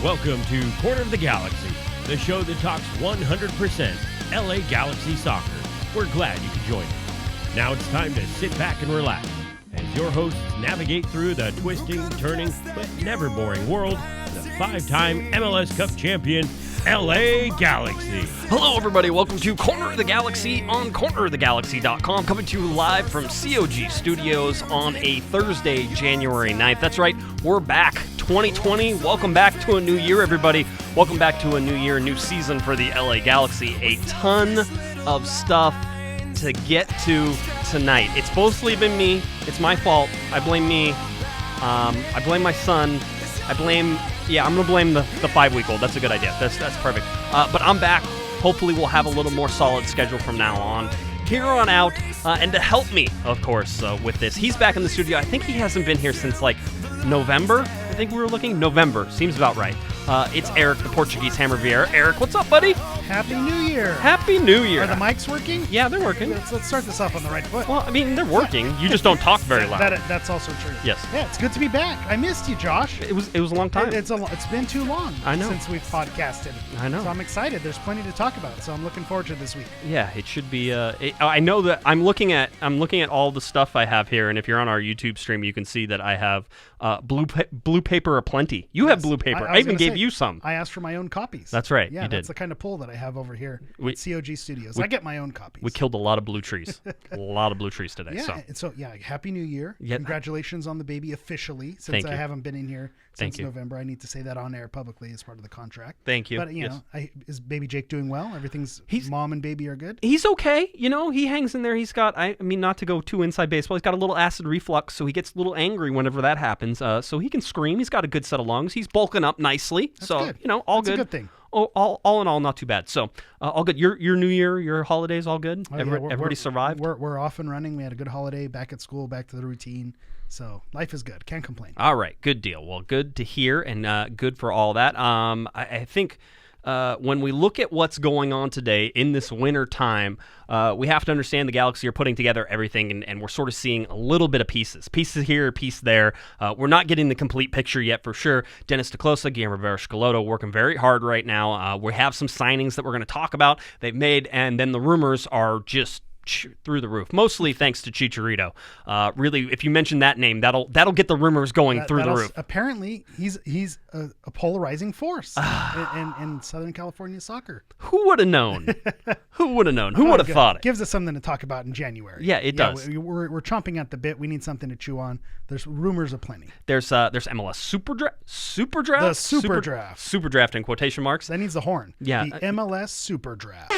Welcome to Corner of the Galaxy, the show that talks 100% LA Galaxy soccer. We're glad you could join us. Now it's time to sit back and relax as your hosts navigate through the twisting, turning, but never boring world of the five-time MLS Cup champion, LA Galaxy. Hello, everybody. Welcome to Corner of the Galaxy on cornerofthegalaxy.com, coming to you live from COG Studios on a Thursday, January 9th. That's right, we're back. 2020, welcome back to a new year, everybody. Welcome back to a new year, new season for the LA Galaxy. A ton of stuff to get to tonight. It's mostly been me. It's my fault. I blame me. I blame my son. I'm going to blame the 5-week-old. That's a good idea. That's perfect. But I'm back. Hopefully we'll have a little more solid schedule from now on. Here on out, and to help me, of course, with this, he's back in the studio. I think he hasn't been here since, November. I think we were looking. November. Seems about right. It's Eric, the Portuguese Hammer Vieira. Eric, what's up, buddy? Happy New Year. Happy New Year. Are the mics working? Yeah, they're working. Let's start this off on the right foot. Well, I mean, they're working. You just don't talk very loud. That's also true. Yes. Yeah, it's good to be back. I missed you, Josh. It was a long time. It's been too long. I know. Since we've podcasted. I know. So I'm excited. There's plenty to talk about. So I'm looking forward to this week. Yeah, it should be. I know that I'm looking at all the stuff I have here, and if you're on our YouTube stream, you can see that I have blue paper aplenty. You have blue paper. I even gave you some. I asked for my own copies. That's right. Yeah, you did. That's the kind of pull that I have over here at COG Studios. I get my own copies. We killed a lot of blue trees. A lot of blue trees today. Yeah, Happy New Year. Yeah. Congratulations on the baby officially. Since I haven't been in here since November, I need to say that on air publicly as part of the contract. Thank you. But, is baby Jake doing well? Mom and baby are good? He's okay. He hangs in there. He's got, not to go too inside baseball, he's got a little acid reflux, so he gets a little angry whenever that happens. So he can scream. He's got a good set of lungs. He's bulking up nicely. That's good. All That's good. A good thing. All in all, not too bad. So, all good. Your New Year, your holidays, all good? Everybody survived? We're off and running. We had a good holiday, back at school, back to the routine. So, life is good. Can't complain. All right. Good deal. Well, good to hear and good for all that. I think when we look at what's going on today in this winter time, we have to understand the Galaxy are putting together everything, and we're sort of seeing a little bit of pieces here, piece there. We're not getting the complete picture yet for sure. Dennis DeClosa, Guillermo Scalotto working very hard right now. We have some signings that we're going to talk about they've made, and then the rumors are just through the roof, mostly thanks to Chicharito. Really, if you mention that name, that'll get the rumors going through the roof. Apparently, he's a polarizing force in Southern California soccer. Who would have known? Who would have known? Who would have thought it? Gives us something to talk about in January. Yeah, it does. We're chomping at the bit. We need something to chew on. There's rumors aplenty. There's MLS SuperDraft. The SuperDraft. SuperDraft in quotation marks. That needs the horn. Yeah. The MLS SuperDraft.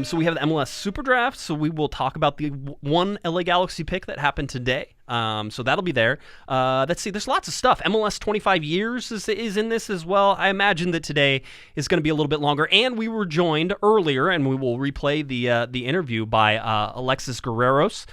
So we have the MLS SuperDraft, so we will talk about the one LA Galaxy pick that happened today. So that'll be there. Let's see, there's lots of stuff. MLS 25 years is in this as well. I imagine that today is going to be a little bit longer. And we were joined earlier, and we will replay the interview by Alexis Guerreros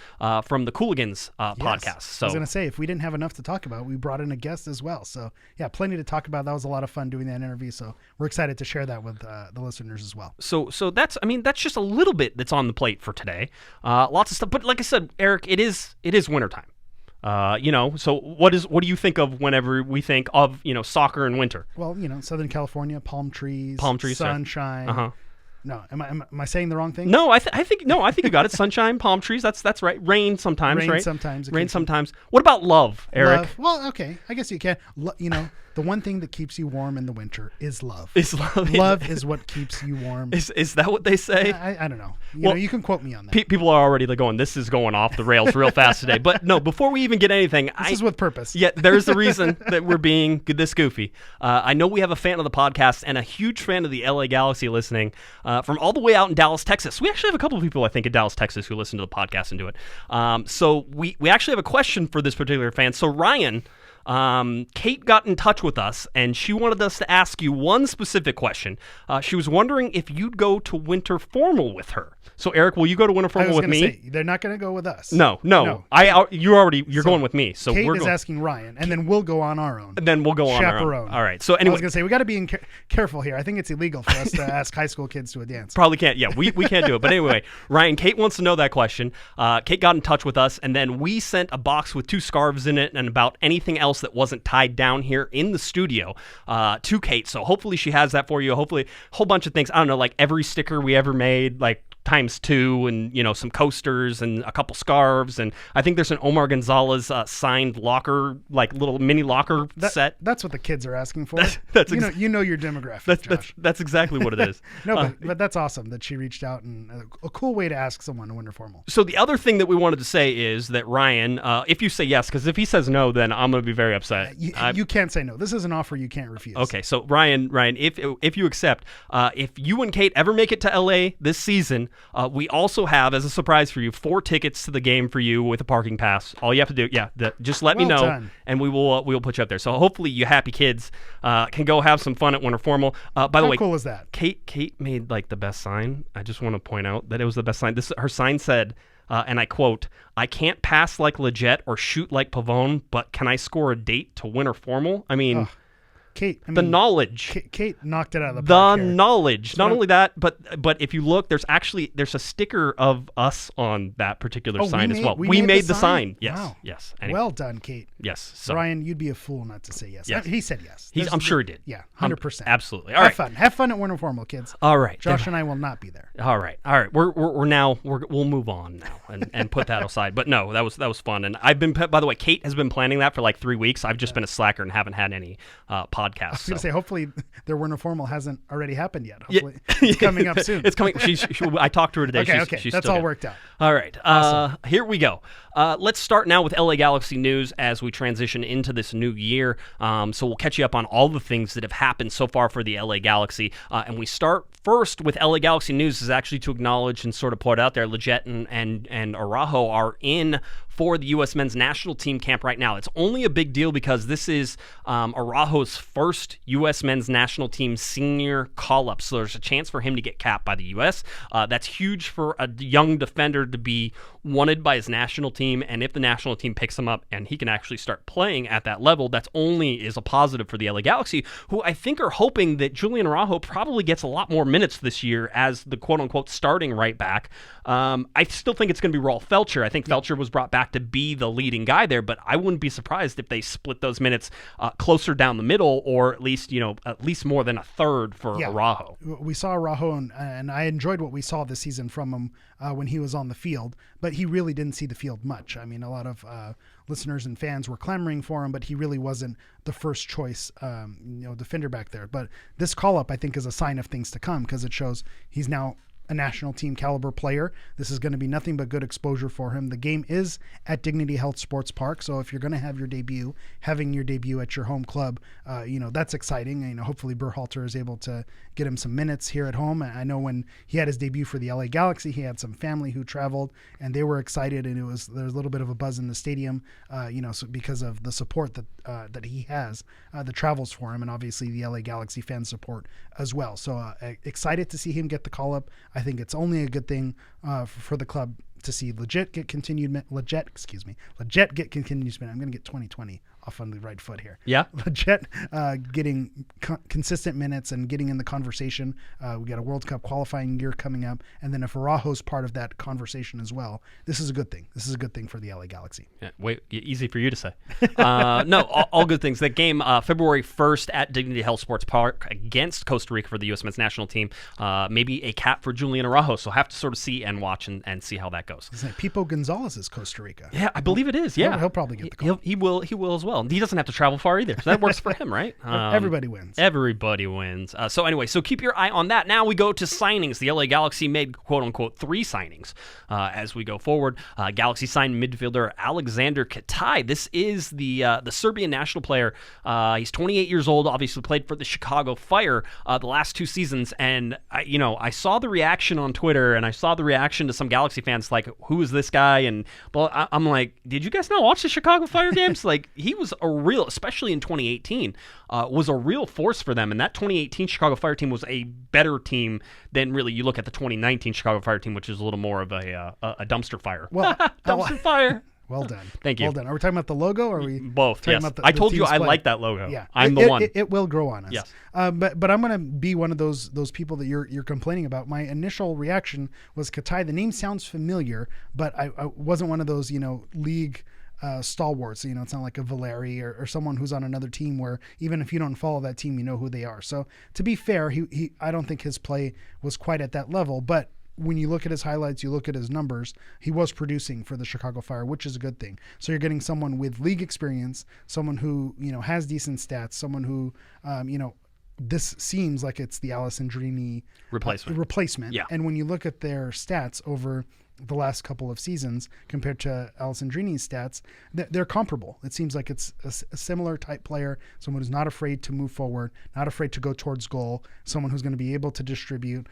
from the Colligans podcast. So I was going to say, if we didn't have enough to talk about, we brought in a guest as well. So yeah, plenty to talk about. That was a lot of fun doing that interview. So we're excited to share that with the listeners as well. So that's just a little bit that's on the plate for today. Lots of stuff. But like I said, Eric, it is wintertime. So what do you think of whenever we think of, soccer in winter? Well, Southern California, palm trees, sunshine. Uh-huh. No, am I saying the wrong thing? No, I think you got it. Sunshine, palm trees. That's right. Rain sometimes, right? Rain sometimes. What about love, Eric? Love. Well, okay. I guess you can. The one thing that keeps you warm in the winter is love. Love is what keeps you warm. Is that what they say? I don't know. You can quote me on that. People are already going, this is going off the rails real fast today. But no, before we even get anything. This is with purpose. Yeah, there's a reason that we're being this goofy. I know we have a fan of the podcast and a huge fan of the LA Galaxy listening from all the way out in Dallas, Texas. We actually have a couple of people, I think, in Dallas, Texas who listen to the podcast and do it. So we actually have a question for this particular fan. So Ryan... Kate got in touch with us, and she wanted us to ask you one specific question. She was wondering if you'd go to winter formal with her. So, Eric, will you go to winter formal with me? Say, they're not going to go with us. No. You're going with me. So Kate is asking Ryan, and then we'll go on our own. And then we'll go on our own. All right. So anyway, I was going to say we got to be careful here. I think it's illegal for us to ask high school kids to a dance. Probably can't. Yeah, we can't do it. But anyway, Ryan, Kate wants to know that question. Kate got in touch with us, and then we sent a box with 2 scarves in it and about anything else else that wasn't tied down here in the studio to Kate. So hopefully she has that for you. Hopefully a whole bunch of things. I don't know, like every sticker we ever made, like ×2, and some coasters and a couple scarves, and I think there's an Omar Gonzalez signed locker, like little mini locker set. That's what the kids are asking for. You know your demographic. That's exactly what it is. No, but that's awesome that she reached out, and a cool way to ask someone to winter formal. So the other thing that we wanted to say is that Ryan, if you say yes, because if he says no, then I'm going to be very upset. You can't say no. This is an offer you can't refuse. Okay, so Ryan, if you accept, if you and Kate ever make it to LA this season, we also have, as a surprise for you, 4 tickets to the game for you with a parking pass. All you have to do, just let me know, done. And we will put you up there. So hopefully you happy kids can go have some fun at Winter Formal. By the way, how cool is that? Kate made like the best sign. I just want to point out that it was the best sign. Her sign said, and I quote, "I can't pass like Leggett or shoot like Pavone, but can I score a date to Winter Formal?" I mean... Kate, the knowledge. Kate knocked it out of the park. The knowledge. Not only that, but if you look, there's a sticker of us on that particular sign as well. We made the sign. Yes. Wow. Yes. Anyway. Well done, Kate. Yes. So. Ryan, you'd be a fool not to say yes. Yes. He said yes. I'm sure he did. Yeah, 100%. Absolutely. All right. Have fun at Winter Formal, kids. All right. Josh and I will not be there. All right. We'll move on now and put that aside. But no, that was fun. And I've been, by the way, Kate has been planning that for like 3 weeks. I've just been a slacker and haven't had any podcasts. I was going to say, hopefully their Winter Formal hasn't already happened yet. Hopefully it's coming up soon. It's coming. I talked to her today. Okay. She's that's still all worked out. All right. Awesome. Here we go. Let's start now with LA Galaxy news as we transition into this new year. So we'll catch you up on all the things that have happened so far for the LA Galaxy. And we start first with LA Galaxy news is actually to acknowledge and sort of put it out there. Leggett and Araujo are in for the U.S. men's national team camp right now. It's only a big deal because this is Araujo's first U.S. men's national team senior call-up, so there's a chance for him to get capped by the U.S. That's huge for a young defender to be wanted by his national team, and if the national team picks him up and he can actually start playing at that level, that's only is a positive for the LA Galaxy, who I think are hoping that Julian Araujo probably gets a lot more minutes this year as the quote-unquote starting right back. I still think it's going to be Rolf Felcher. I think Felcher was brought back to be the leading guy there, but I wouldn't be surprised if they split those minutes closer down the middle, or at least more than a third for Araujo. We saw Araujo, and I enjoyed what we saw this season from him when he was on the field, but he really didn't see the field much. I mean, a lot of listeners and fans were clamoring for him, but he really wasn't the first choice defender back there. But this call-up, I think, is a sign of things to come because it shows he's now a national team caliber player. This is going to be nothing but good exposure for him. The game is at Dignity Health Sports Park, so if you're going to have your debut, having your debut at your home club, that's exciting. Hopefully Berhalter is able to get him some minutes here at home. I know when he had his debut for the LA Galaxy, he had some family who traveled and they were excited, and there was a little bit of a buzz in the stadium, so because of the support that he has that travels for him, and obviously the LA Galaxy fan support as well. So excited to see him get the call up. I think it's only a good thing for the club to see Leggett get continued minutes. I'm going to get 2020 off on the right foot here. Yeah. Leggett getting consistent minutes and getting in the conversation. We got a World Cup qualifying year coming up. And then if Araujo's part of that conversation as well, this is a good thing. This is a good thing for the LA Galaxy. Yeah, easy for you to say. No, all good things. That game, February 1st at Dignity Health Sports Park against Costa Rica for the U.S. men's national team. Maybe a cap for Julian Araujo. So have to sort of see and watch and see how that goes. Pipo Gonzalez is Costa Rica. Yeah, I believe it is. Yeah. He'll probably get the call. He will as well. He doesn't have to travel far either. So that works for him, right? Everybody wins. Everybody wins. So keep your eye on that. Now we go to signings. The LA Galaxy made quote-unquote 3 signings as we go forward. Galaxy signed midfielder Aleksandar Katai. This is the Serbian national player. He's 28 years old, obviously played for the Chicago Fire the last 2 seasons. And, I saw the reaction on Twitter, and I saw the reaction to some Galaxy fans like, who is this guy? And I'm like, did you guys not watch the Chicago Fire games? Like, he was a real, especially in 2018, was a real force for them. And that 2018 Chicago Fire team was a better team than really you look at the 2019 Chicago Fire team, which is a little more of a dumpster fire. Well, dumpster fire. Well done. Thank you. Well done. Are we talking about the logo, or are we both? Yes. About I told you I like that logo. Yeah, I'm the one. It will grow on us. Yes. But I'm going to be one of those people that you're complaining about. My initial reaction was Katai. The name sounds familiar, but I wasn't one of those league stalwarts. It's not like a Valeri or someone who's on another team where even if you don't follow that team, you know who they are. So to be fair, I don't think his play was quite at that level, but when you look at his highlights, you look at his numbers, he was producing for the Chicago Fire, which is a good thing. So you're getting someone with league experience, someone who, has decent stats, someone who, this seems like it's the Alessandrini replacement. Yeah. And when you look at their stats over the last couple of seasons compared to Alessandrini's stats, they're comparable. It seems like it's a similar type player, someone who's not afraid to move forward, not afraid to go towards goal, someone who's going to be able to distribute,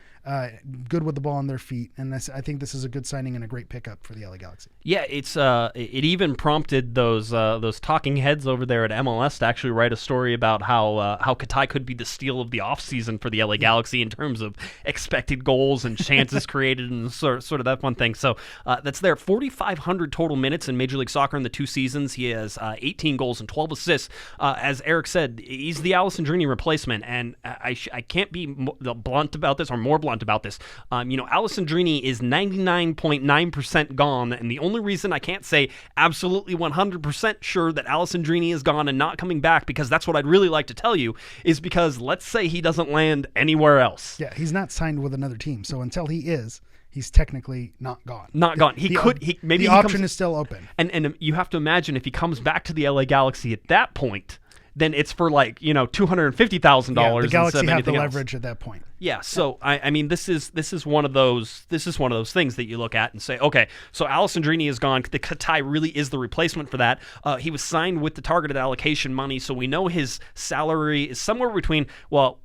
good with the ball on their feet. And I think this is a good signing and a great pickup for the LA Galaxy. Yeah, it even prompted those talking heads over there at MLS to actually write a story about how Katai could be the steal of the offseason for the LA Galaxy in terms of expected goals and chances created and sort of that fun thing. So that's there. 4,500 total minutes in Major League Soccer in the 2 seasons. He has 18 goals and 12 assists. As Eric said, he's the Alessandrini replacement, and I can't be blunt about this or more blunt about this. Alessandrini is 99.9% gone, and the only reason I can't say absolutely 100% sure that Alessandrini is gone and not coming back, because that's what I'd really like to tell you, is because let's say he doesn't land anywhere else. Yeah, he's not signed with another team, so until he is, he's technically not gone. Not gone. The option is still open. And you have to imagine if he comes back to the LA Galaxy at that point, then it's for $250,000. Yeah, the Galaxy have the else. leverage at that point. Yeah, so I mean, this is one of those things that you look at and say, okay, so Alessandrini is gone. The Katai really is the replacement for that. He was signed with the targeted allocation money, so we know his salary is somewhere between,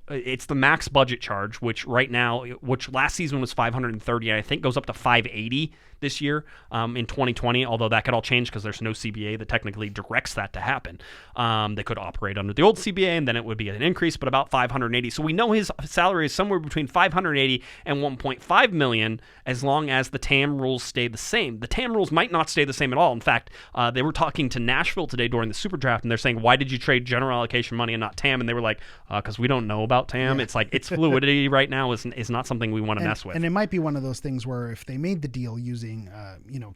it's the max budget charge, which last season was $530, and I think goes up to $580 this year in 2020, although that could all change because there's no CBA that technically directs that to happen. They could operate under the old CBA, and then it would be an increase, but about $580. So we know his salary is somewhere between $580 and $1.5 million, as long as the TAM rules stay the same. The TAM rules might not stay the same at all. In fact, they were talking to Nashville today during the SuperDraft, and they're saying, why did you trade general allocation money and not TAM? And they were like, because we don't know about TAM. Yeah. It's fluidity right now is not something we want to mess with. And it might be one of those things where if they made the deal using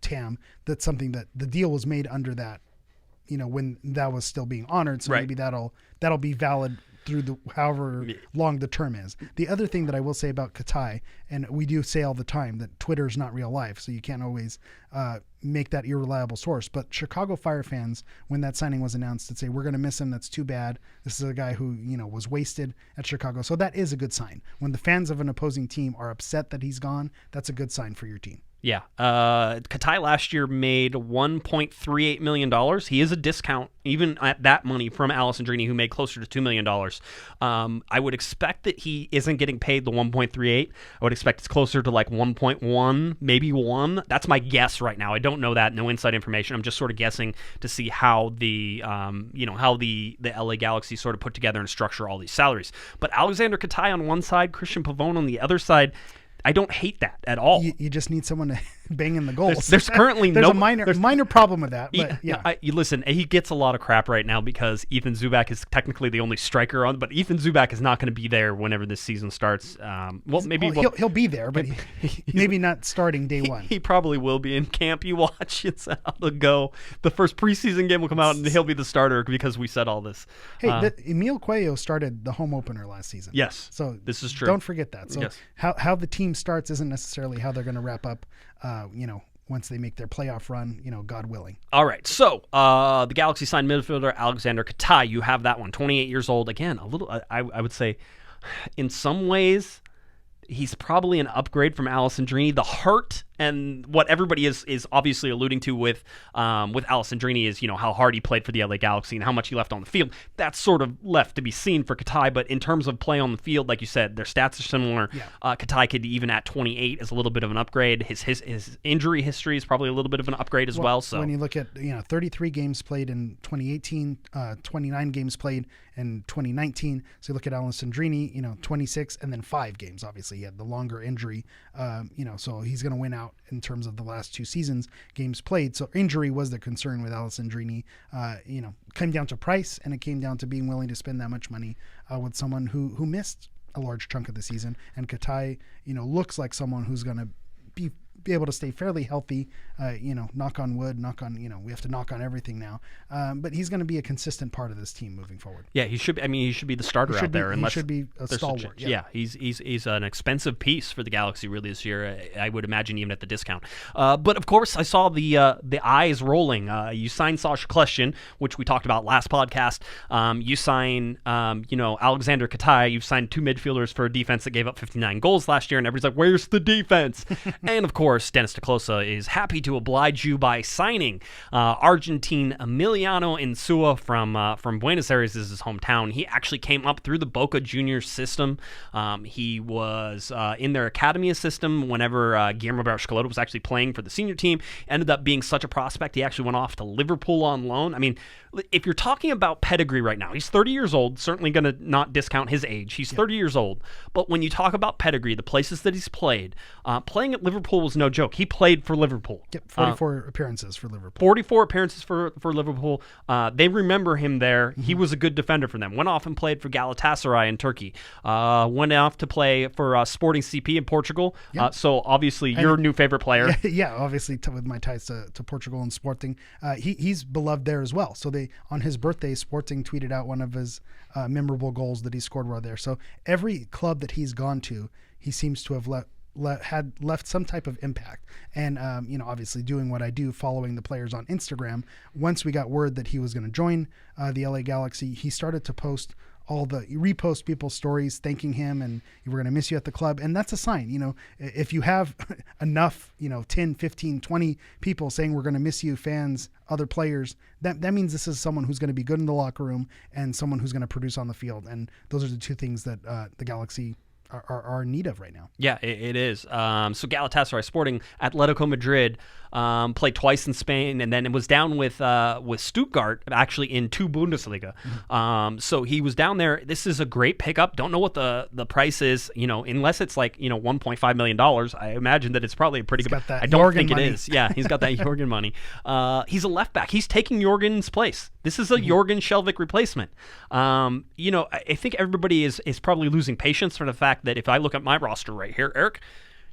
TAM, that's something that the deal was made under that, when that was still being honored. So maybe that'll be valid through however long the term is. The other thing that I will say about Katai, and we do say all the time that Twitter's not real life, so you can't always make that irreliable source. But Chicago Fire fans, when that signing was announced, would say, we're going to miss him. That's too bad. This is a guy who, was wasted at Chicago. So that is a good sign. When the fans of an opposing team are upset that he's gone, that's a good sign for your team. Yeah. Katai last year made $1.38 million. He is a discount, even at that money, from Alessandrini, who made closer to $2 million. I would expect that he isn't getting paid the 1.38. I would expect it's closer to 1.1, maybe 1. That's my guess right now. I don't know that. No inside information. I'm just sort of guessing to see how the LA Galaxy sort of put together and structure all these salaries. But Alexander Katai on one side, Christian Pavone on the other side, I don't hate that at all. You just need someone to bang in the goals. There's currently a minor problem with that. But listen, he gets a lot of crap right now because Ethan Zubak is technically the only striker on, but Ethan Zubak is not going to be there whenever this season starts. He'll be there, but maybe not starting day one. He probably will be in camp. You watch it's how to go. The first preseason game will come out and he'll be the starter because we said all this. Hey, Emil Cuello started the home opener last season. Yes, so this is true. Don't forget that. So yes. How the team starts isn't necessarily how they're going to wrap up. Once they make their playoff run, God willing. All right. So the Galaxy signed midfielder Alexander Katai. You have that one, 28 years old. Again, a little. I would say, in some ways, he's probably an upgrade from Alessandrini. The heart and what everybody is obviously alluding to with Alessandrini is, how hard he played for the LA Galaxy and how much he left on the field. That's sort of left to be seen for Katai, but in terms of play on the field, like you said, their stats are similar. Yeah. Katai could, even at 28, is a little bit of an upgrade. His injury history is probably a little bit of an upgrade as well. So when you look at 33 games played in 2018, 29 games played in 2019. So you look at Alessandrini, 26 and then 5 games. Obviously, he had the longer injury. So he's going to win out in terms of the last 2 seasons games played. So injury was the concern with Alessandrini. Came down to price, and it came down to being willing to spend that much money with someone who missed a large chunk of the season. And Katai, looks like someone who's going to be be able to stay fairly healthy. Knock on wood, we have to knock on everything now. But he's going to be a consistent part of this team moving forward. Yeah, he should. He should be the starter out there. He should be a stalwart. Yeah, he's an expensive piece for the Galaxy really this year. I would imagine even at the discount. But of course, I saw the eyes rolling. You signed Sasha Kljestan, which we talked about last podcast. You sign Aleksandar Katai. You've signed 2 midfielders for a defense that gave up 59 goals last year, and everybody's like, "Where's the defense?" And of course, Dennis DeClosa is happy to oblige you by signing Argentine Emiliano Insúa from Buenos Aires. Is his hometown. He actually came up through the Boca Juniors system. He was in their academy system whenever Guillermo Barros-Schelotto was actually playing for the senior team. Ended up being such a prospect, he actually went off to Liverpool on loan. I mean, if you're talking about pedigree right now, he's 30 years old, certainly going to not discount his age. He's 30 years old. But when you talk about pedigree, the places that he's played, playing at Liverpool was no joke. He played for Liverpool. Yep, 44 appearances for Liverpool. 44 appearances for Liverpool. They remember him there. He was a good defender for them. Went off and played for Galatasaray in Turkey. Went off to play for Sporting CP in Portugal. Yep. So obviously your new favorite player. Yeah, obviously with my ties to Portugal and Sporting. He's beloved there as well. So on his birthday, Sporting tweeted out one of his memorable goals that he scored while there. So every club that he's gone to, he seems to have left some type of impact. And obviously doing what I do, following the players on Instagram. Once we got word that he was going to join the LA Galaxy, he started to repost people's stories thanking him, and we're going to miss you at the club. And that's a sign. If you have enough 10, 15, 20 people saying we're going to miss you, fans, other players, that means this is someone who's going to be good in the locker room and someone who's going to produce on the field. And those are the two things that the Galaxy are in need of right now. Yeah, it is. So Galatasaray, Sporting, Atletico Madrid, played twice in Spain, and then it was down with Stuttgart, actually in 2 Bundesliga. Mm-hmm. So he was down there. This is a great pickup. Don't know what the price is, unless it's like, $1.5 million. I imagine that it's probably a pretty good. I don't Jorgen think money. It is. Yeah, he's got that Jorgen money. He's a left back. He's taking Jorgen's place. This is a Jorgen Skjelvik replacement. I think everybody is probably losing patience for the fact that if I look at my roster right here, Eric,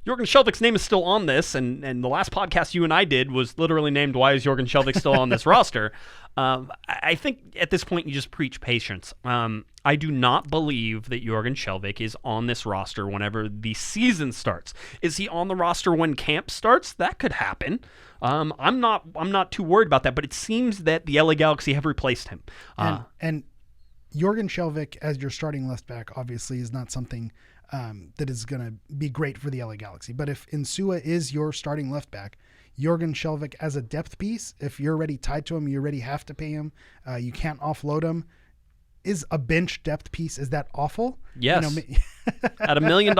Jorgen Skjelvik's name is still on this, and the last podcast you and I did was literally named "Why is Jorgen Skjelvik still on this roster?" I think at this point you just preach patience. I do not believe that Jorgen Skjelvik is on this roster whenever the season starts. Is he on the roster when camp starts? That could happen. I'm not too worried about that, but it seems that the LA Galaxy have replaced him. And Jorgen Skjelvik as your starting left back obviously is not something that is going to be great for the LA Galaxy. But if Insúa is your starting left back, Jorgen Skjelvik as a depth piece, if you're already tied to him, you already have to pay him, you can't offload him, is a bench depth piece. Is that awful? Yes. At $1 million?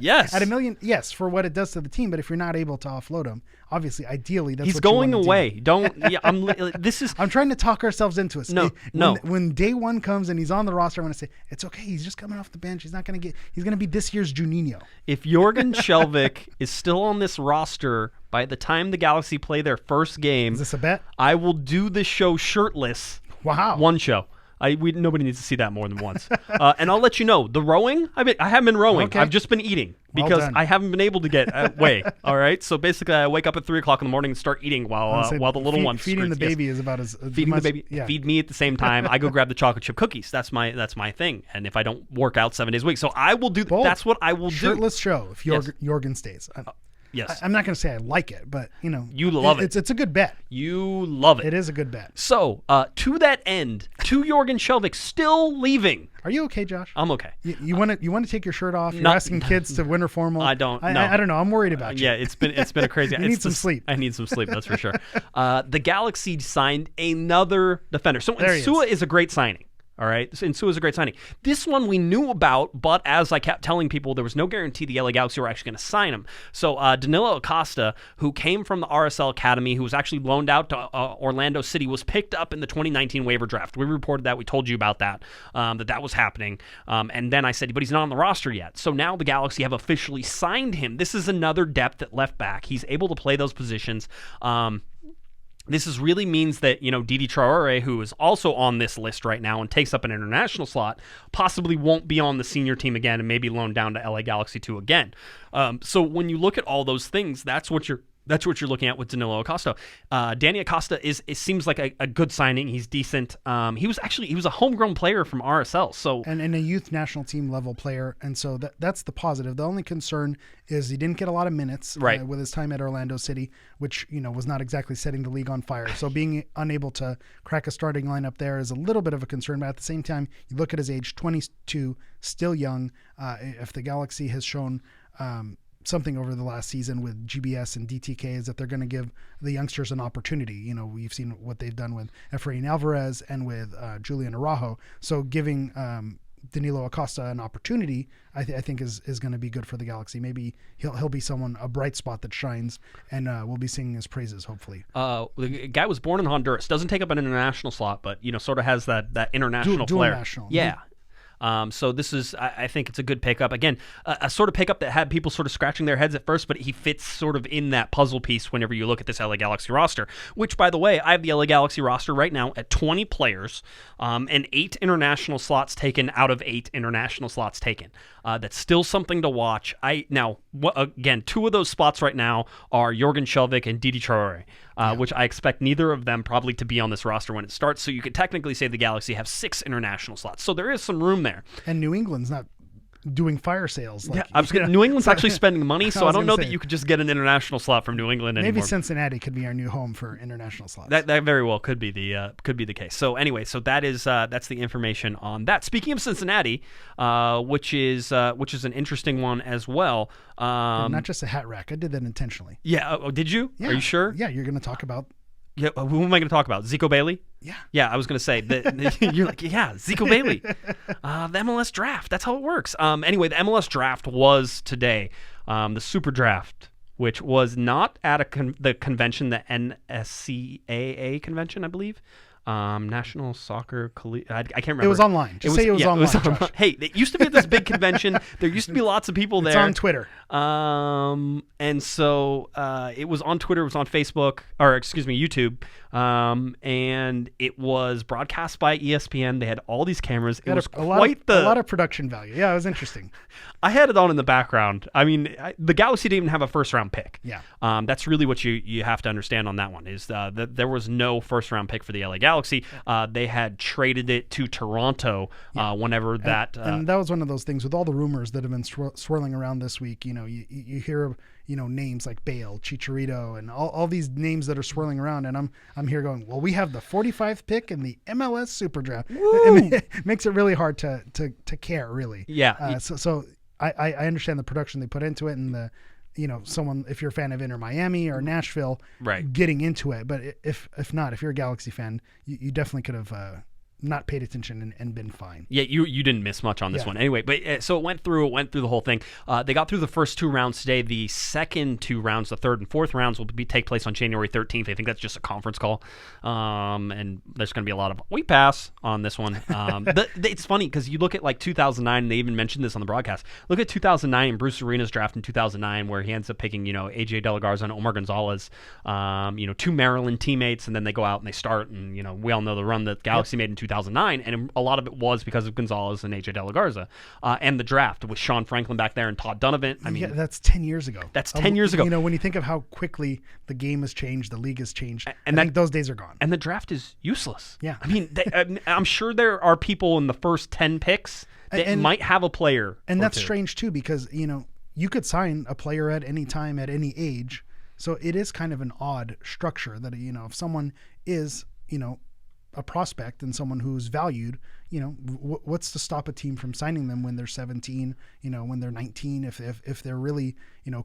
Yes. At $1 million, yes, for what it does to the team. But if you're not able to offload him, obviously, ideally, that's he's what going you away. Do. Don't. Yeah, I'm trying to talk ourselves into it. No. When day one comes and he's on the roster, I'm going to say it's okay. He's just coming off the bench. He's not going to get. He's going to be this year's Juninho. If Jorgen Skjelvik is still on this roster by the time the Galaxy play their first game, is this a bet? I will do this show shirtless. Wow. One show. Nobody needs to see that more than once. And I'll let you know, the rowing, I haven't been rowing. Okay. I've just been eating because I haven't been able to get away. All right. So basically, I wake up at 3 o'clock in the morning and start eating while the little one feeding the baby is about as feeding the baby. Yeah. Feed me at the same time. I go grab the chocolate chip cookies. That's my thing. And if I don't work out 7 days a week, so I will do. That's what I will do. Shirtless show if Jorgen stays. Yes. I'm not going to say I like it, but you love it. It's a good bet. You love it. It is a good bet. So to that end, to Jorgen Skjelvik still leaving. Are you okay, Josh? I'm okay. You want to take your shirt off? You're asking kids to winter formal. I don't. No. I don't know. I'm worried about you. Yeah, it's been a crazy. You need some sleep. I need some sleep. That's for sure. The Galaxy signed another defender. So Insúa is a great signing. All right, Insúa is a great signing. This one we knew about, but as I kept telling people, there was no guarantee the LA Galaxy were actually going to sign him. So Danilo Acosta, who came from the RSL Academy, who was actually loaned out to Orlando City, was picked up in the 2019 waiver draft. We reported that. We told you about that, that was happening. And then I said, but he's not on the roster yet. So now the Galaxy have officially signed him. This is another depth at left back. He's able to play those positions. This really means that, Didi Traore, who is also on this list right now and takes up an international slot, possibly won't be on the senior team again and maybe loaned down to LA Galaxy 2 again. So when you look at all those things, that's what you're looking at with Danilo Acosta. Danny Acosta it seems like a good signing. He's decent. He was a homegrown player from RSL. So and a youth national team level player. And so that's the positive. The only concern is he didn't get a lot of minutes with his time at Orlando City, which, was not exactly setting the league on fire. So being unable to crack a starting lineup there is a little bit of a concern. But at the same time, you look at his age, 22, still young. If the Galaxy has shown something over the last season with GBS and DTK is that they're going to give the youngsters an opportunity. We've seen what they've done with Efrain Alvarez and with Julian Araujo. So giving Danilo Acosta an opportunity, I think is going to be good for the Galaxy. Maybe he'll be a bright spot that shines, and we'll be singing his praises, hopefully. The guy was born in Honduras, doesn't take up an international slot, but sort of has that international dual flair. National. Yeah. So this is, I think it's a good pickup. Again, a sort of pickup that had people sort of scratching their heads at first, but he fits sort of in that puzzle piece whenever you look at this LA Galaxy roster, which, by the way, I have the LA Galaxy roster right now at 20 players and 8 international slots taken out of 8 international slots taken. That's still something to watch. Again, 2 of those spots right now are Jorgen Skjelvik and Didi Traore, which I expect neither of them probably to be on this roster when it starts. So you could technically say the Galaxy have 6 international slots. So there is some room there. And New England's not doing fire sales. New England's actually spending money, so I don't know that you could just get an international slot from New England anymore. Maybe Cincinnati could be our new home for international slots. That very well could be the case. So anyway, that's the information on that. Speaking of Cincinnati, which is an interesting one as well. Not just a hat rack. I did that intentionally. Yeah. Oh, did you? Yeah. Are you sure? Yeah. You're going to talk about. Yeah, who am I going to talk about? Zico Bailey? Yeah. Yeah, I was going to say that you're like, yeah, Zico Bailey. The MLS draft. That's how it works. Anyway, the MLS draft was today. The SuperDraft, which was not at the convention, the NSCAA convention, I believe. National Soccer I can't remember. It was online. Say it was online. Josh. Hey, it used to be at this big convention. There used to be lots of people there. It's on Twitter. And so it was on Twitter, it was on Facebook, or excuse me, YouTube. And it was broadcast by ESPN. They had all these cameras. It was a lot of production value. Yeah, it was interesting. I had it on in the background. I mean, the Galaxy didn't even have a first-round pick. Yeah. That's really what you have to understand on that one, is that there was no first-round pick for the LA Galaxy. They had traded it to Toronto whenever that... and that was one of those things with all the rumors that have been swirling around this week. You hear names like Bale, Chicharito, and all these names that are swirling around, and I'm here going, well, we have the 45th pick in the MLS SuperDraft. It makes it really hard to care, really. Yeah. So I understand the production they put into it, and the someone, if you're a fan of Inter Miami or Nashville, right, getting into it. But if you're a Galaxy fan, you definitely could have not paid attention and been fine. Yeah, you didn't miss much on this one. Anyway, but so it went through the whole thing. They got through the first 2 rounds today. The second 2 rounds, the third and fourth rounds, will take place on January 13th. I think that's just a conference call. And there's going to be a lot of we pass on this one. It's funny because you look at like 2009, and they even mentioned this on the broadcast. Look at 2009 and Bruce Arena's draft in 2009, where he ends up picking AJ De La Garza and Omar Gonzalez, 2 Maryland teammates, and then they go out and they start, and we all know the run that Galaxy made in 2009, and a lot of it was because of Gonzalez and AJ De La Garza, and the draft with Sean Franklin back there and Todd Donovan. I mean, that's 10 years ago. That's 10 years ago. When you think of how quickly the game has changed, the league has changed, and I think those days are gone. And the draft is useless. Yeah. I mean, I'm sure there are people in the first 10 picks that might have a player. And that's strange too, because you could sign a player at any time, at any age. So it is kind of an odd structure that if someone is a prospect and someone who's valued, what's to stop a team from signing them when they're 17, when they're 19, if they're really,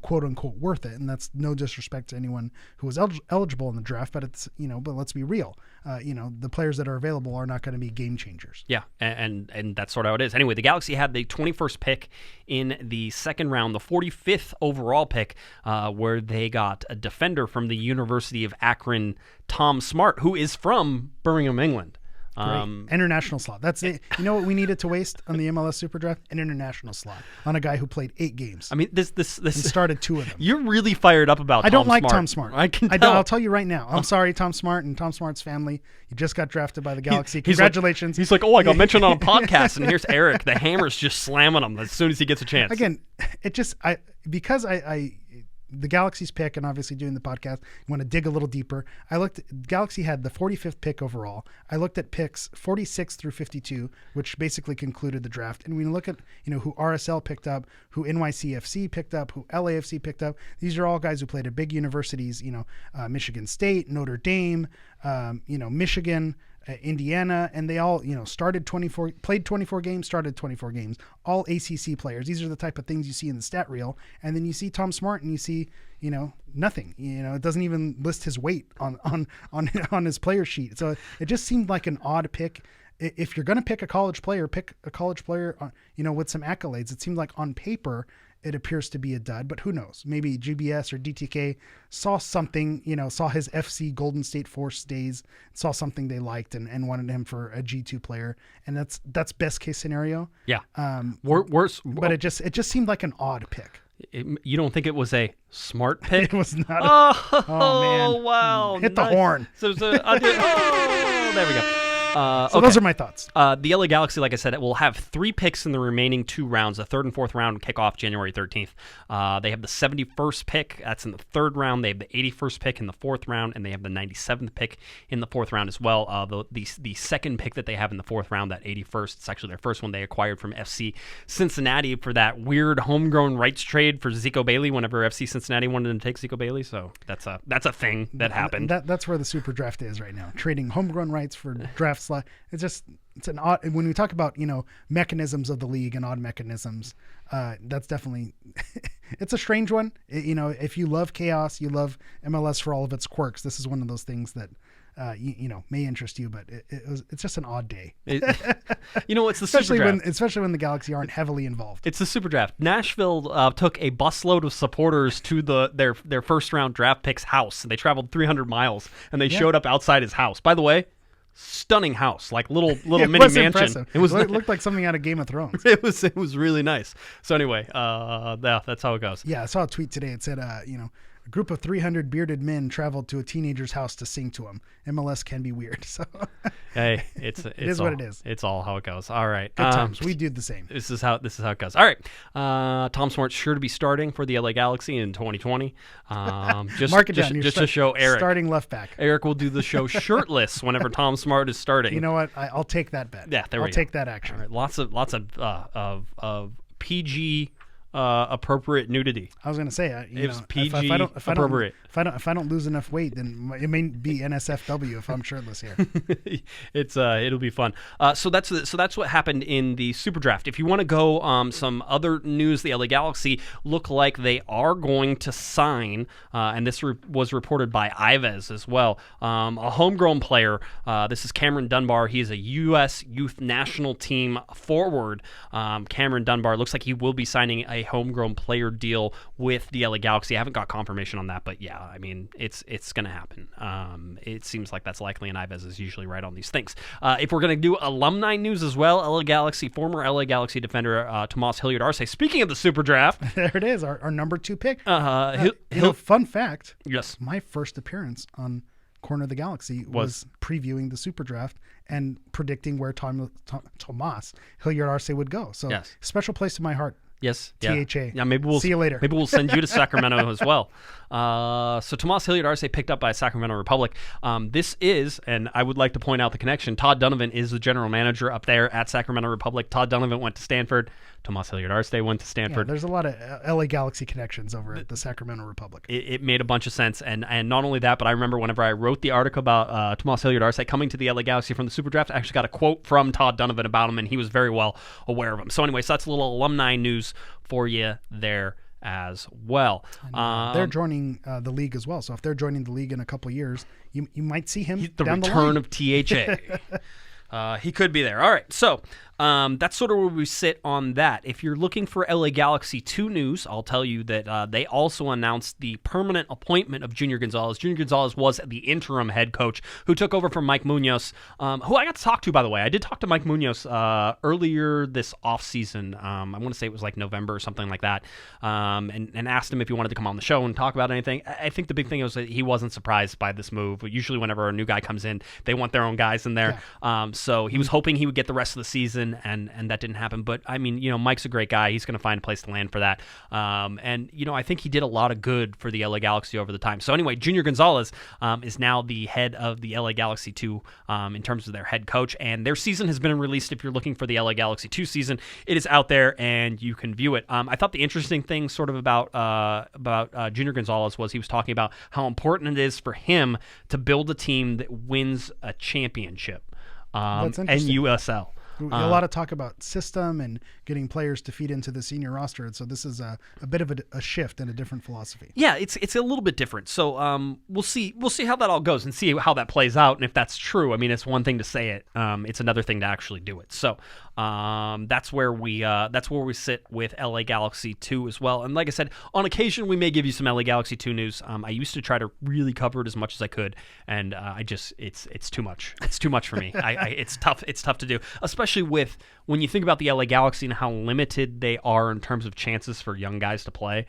quote unquote worth it. And that's no disrespect to anyone who was eligible in the draft, but it's, but let's be real. The players that are available are not going to be game changers. Yeah. And that's sort of how it is. Anyway, the Galaxy had the 21st pick in the second round, the 45th overall pick, where they got a defender from the University of Akron, Tom Smart, who is from Birmingham, England. International slot. That's it. You know what we needed to waste on the MLS SuperDraft? An international slot on a guy who played 8 games. I mean, this and started 2 of them. You're really fired up about. I don't like Tom Smart. I can tell. I'll tell you right now. I'm sorry, Tom Smart and Tom Smart's family. You just got drafted by the Galaxy. Congratulations. He's like, oh, I got mentioned on a podcast, and here's Eric. The hammer's just slamming him as soon as he gets a chance. Again, because the Galaxy's pick, and obviously doing the podcast, you want to dig a little deeper. Galaxy had the 45th pick overall. I looked at picks 46 through 52, which basically concluded the draft. And we look at, who RSL picked up, who NYCFC picked up, who LAFC picked up. These are all guys who played at big universities, Michigan State, Notre Dame, Michigan, Indiana, and they all, played 24 games, started 24 games, all ACC players. These are the type of things you see in the stat reel. And then you see Tom Smart and you see, nothing, it doesn't even list his weight on his player sheet. So it just seemed like an odd pick. If you're going to pick a college player, pick a college player, with some accolades. It seemed like on paper, it appears to be a dud, but who knows? Maybe GBS or DTK saw something, saw his FC Golden State Force days, saw something they liked and wanted him for a G2 player. And that's best case scenario. Yeah. Worse. But it just seemed like an odd pick. You don't think it was a smart pick? It was not. Oh man. Wow. Hit the horn. So there we go. So those are my thoughts. The LA Galaxy, like I said, will have 3 picks in the remaining 2 rounds. The 3rd and 4th round kick off January 13th. They have the 71st pick. That's in the 3rd round. They have the 81st pick in the 4th round, and they have the 97th pick in the 4th round as well. The 2nd pick that they have in the 4th round, that 81st, it's actually their first one they acquired from FC Cincinnati for that weird homegrown rights trade for Zico Bailey whenever FC Cincinnati wanted to take Zico Bailey. So that's a thing that happened. That's where the super draft is right now, trading homegrown rights for draft slot. It's an odd, when we talk about mechanisms of the league and odd mechanisms, that's definitely it's a strange one. If you love chaos, you love MLS for all of its quirks, this is one of those things that may interest you, but it's just an odd day. It's the super draft. Especially when the Galaxy aren't heavily involved. It's the super draft. Nashville took a busload of supporters to their first round draft pick's house, and they traveled 300 miles, and they showed up outside his house. By the way, stunning house, like little mini mansion. Impressive. It looked like something out of Game of Thrones. It was really nice. So anyway, that's how it goes. Yeah, I saw a tweet today. It said, a group of 300 bearded men traveled to a teenager's house to sing to him. MLS can be weird. So hey, it is what it is. It's all how it goes. All right. Good times. We do the same. This is how it goes. All right. Tom Smart's sure to be starting for the LA Galaxy in 2020. Mark it down. Just to show Eric. Starting left back. Eric will do the show shirtless whenever Tom Smart is starting. You know what? I'll take that bet. Yeah, I'll take that action. All right. Lots of PG appropriate nudity. I was going to say, it was PG appropriate. If I don't lose enough weight, then it may be NSFW if I'm shirtless here. It'll be fun. So that's what happened in the Super Draft. If you want to go some other news, the LA Galaxy look like they are going to sign, and this was reported by Ives as well, a homegrown player. This is Cameron Dunbar. He is a U.S. Youth National Team forward. Cameron Dunbar looks like he will be signing a homegrown player deal with the LA Galaxy. I haven't got confirmation on that, but yeah, I mean, it's going to happen. It seems like that's likely, and Ives is usually right on these things. If we're going to do alumni news as well, former LA Galaxy defender Tomas Hilliard-Arce. Speaking of the Super Draft, there it is, our number 2 pick. Fun fact. Yes, my first appearance on Corner of the Galaxy was previewing the Super Draft and predicting where Tomas Hilliard-Arce would go. So special place in my heart. Yes. THA. Yeah, maybe we'll see you later. Maybe we'll send you to Sacramento as well. So Tomas Hilliard-Arce picked up by Sacramento Republic. This is, and I would like to point out the connection, Todd Donovan is the general manager up there at Sacramento Republic. Todd Donovan went to Stanford. Tomas Hilliard-Arce went to Stanford. Yeah, there's a lot of LA Galaxy connections over at the Sacramento Republic. It made a bunch of sense. And not only that, but I remember whenever I wrote the article about Tomas Hilliard-Arce coming to the LA Galaxy from the Super Draft, I actually got a quote from Todd Donovan about him, and he was very well aware of him. So anyway, so that's a little alumni news for you there as well. They're joining the league as well. So if they're joining the league in a couple of years, you might see him the down return the line. of THA. He could be there. All right. So that's sort of where we sit on that. If you're looking for LA Galaxy 2 news, I'll tell you that they also announced the permanent appointment of Junior Gonzalez. Junior Gonzalez was the interim head coach who took over from Mike Munoz, who I got to talk to, by the way. I did talk to Mike Munoz earlier this offseason. I want to say it was like November or something like that, and asked him if he wanted to come on the show and talk about anything. I think the big thing was that he wasn't surprised by this move. Usually whenever a new guy comes in, they want their own guys in there. Yeah. So he was hoping he would get the rest of the season, and that didn't happen. But, I mean, Mike's a great guy. He's going to find a place to land for that. And I think he did a lot of good for the LA Galaxy over the time. So anyway, Junior Gonzalez is now the head of the LA Galaxy 2 in terms of their head coach. And their season has been released. If you're looking for the LA Galaxy 2 season, it is out there and you can view it. I thought the interesting thing sort of about Junior Gonzalez was he was talking about how important it is for him to build a team that wins a championship and USL. A lot of talk about system and getting players to feed into the senior roster, and so this is a bit of a shift and a different philosophy. Yeah, it's a little bit different. So we'll see how that all goes and see how that plays out, and if that's true. I mean, it's one thing to say it; it's another thing to actually do it. So that's where we sit with LA Galaxy 2 as well. And like I said, on occasion we may give you some LA Galaxy 2 news. I used to try to really cover it as much as I could, and it's too much. It's too much for me. It's tough. It's tough to do, especially with when you think about the LA Galaxy and how limited they are in terms of chances for young guys to play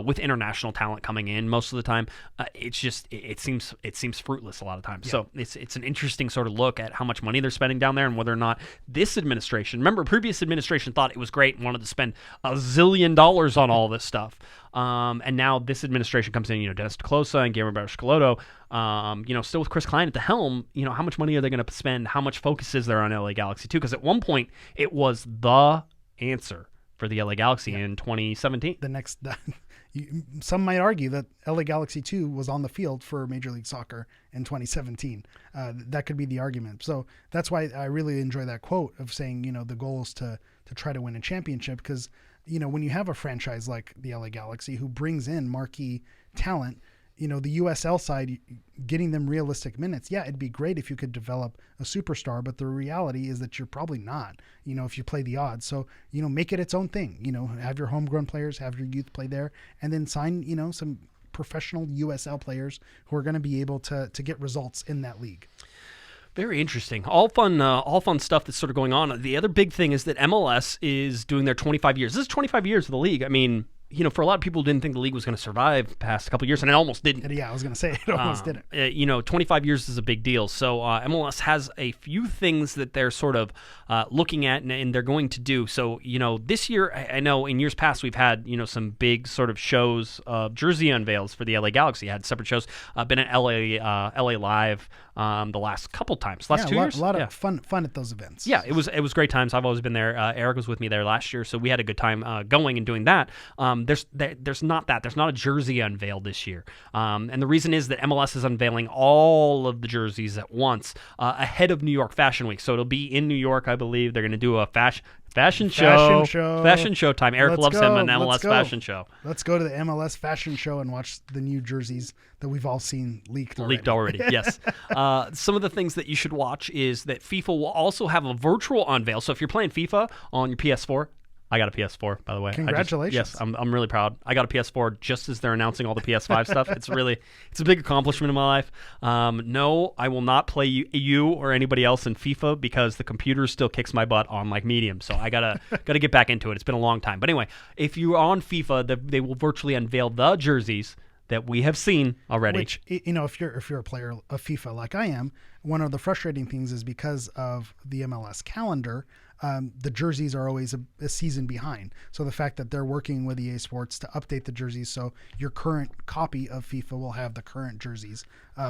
with international talent coming in most of the time. It seems fruitless a lot of times. Yeah. So it's an interesting sort of look at how much money they're spending down there and whether or not this administration. Remember, previous administration thought it was great and wanted to spend $1 zillion on all this stuff. And now this administration comes in, Dennis DeClosa and Guillermo Barros-Schelotto, still with Chris Klein at the helm, how much money are they going to spend? How much focus is there on LA Galaxy 2? Because at one point, it was the answer for the LA Galaxy in 2017. Some might argue that LA Galaxy 2 was on the field for Major League Soccer in 2017. That could be the argument. So that's why I really enjoy that quote of saying, the goal is to try to win a championship, because when you have a franchise like the LA Galaxy who brings in marquee talent, the USL side, getting them realistic minutes, it'd be great if you could develop a superstar, but the reality is that you're probably not, if you play the odds. So, make it its own thing, have your homegrown players, have your youth play there, and then sign, some professional USL players who are going to be able to get results in that league. Very interesting. All fun stuff that's sort of going on. The other big thing is that MLS is doing their 25 years. This is 25 years of the league. I mean, for a lot of people who didn't think the league was going to survive past a couple of years, and it almost didn't. Yeah, I was going to say it almost didn't. 25 years is a big deal. So MLS has a few things that they're sort of looking at and they're going to do. So, this year, I know in years past we've had, some big sort of shows, jersey unveils for the LA Galaxy. Had separate shows. Been at LA Live the last couple times. Last 2 years. A lot of fun at those events. Yeah, it was great times. I've always been there. Eric was with me there last year, so we had a good time going and doing that. There's not that. There's not a jersey unveil this year. And the reason is that MLS is unveiling all of the jerseys at once ahead of New York Fashion Week. So it'll be in New York, I believe. They're going to do a fashion show time. Eric loves him an MLS fashion show. Let's go to the MLS fashion show and watch the new jerseys that we've all seen leaked already. Yes. Some of the things that you should watch is that FIFA will also have a virtual unveil. So if you're playing FIFA on your PS4, I got a PS4, by the way. Congratulations. Yes, I'm really proud. I got a PS4 just as they're announcing all the PS5 stuff. It's a big accomplishment in my life. No, I will not play you or anybody else in FIFA because the computer still kicks my butt on like medium. So I gotta get back into it. It's been a long time. But anyway, if you're on FIFA, they will virtually unveil the jerseys that we have seen already. Which, if you're a player of FIFA like I am, one of the frustrating things is because of the MLS calendar, the jerseys are always a season behind. So the fact that they're working with EA Sports to update the jerseys, so your current copy of FIFA will have the current jerseys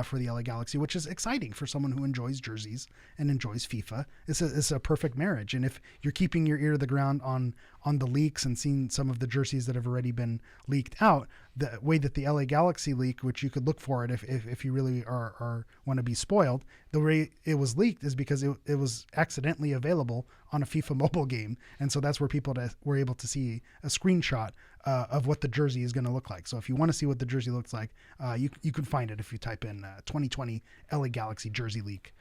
for the LA Galaxy, which is exciting for someone who enjoys jerseys and enjoys FIFA. It's a perfect marriage. And if you're keeping your ear to the ground on the leaks and seeing some of the jerseys that have already been leaked out, the way that the LA Galaxy leak, which you could look for it if you really are want to be spoiled, the way it was leaked is because it was accidentally available on a FIFA mobile game. And so that's where people were able to see a screenshot of what the jersey is going to look like. So if you want to see what the jersey looks like, you can find it if you type in 2020 LA Galaxy jersey leak.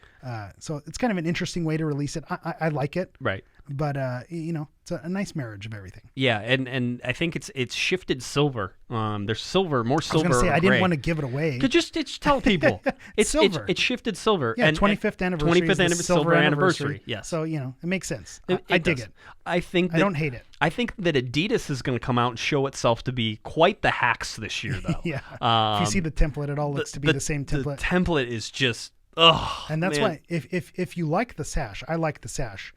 So it's kind of an interesting way to release it. I like it. Right. But it's a nice marriage of everything. Yeah, and I think it's shifted silver. There's silver, more silver. I was going to say, I didn't gray. want to give it away. Just tell people. It's silver. It's shifted silver. Yeah, and 25th anniversary. 25th silver anniversary. Yes. So, it makes sense. It I dig does. it. I don't hate it. I think that Adidas is going to come out and show itself to be quite the hacks this year, though. Yeah. If you see the template, it all looks to be the same template. The template is just, ugh. And that's man. why, if you like the sash, I like the sash.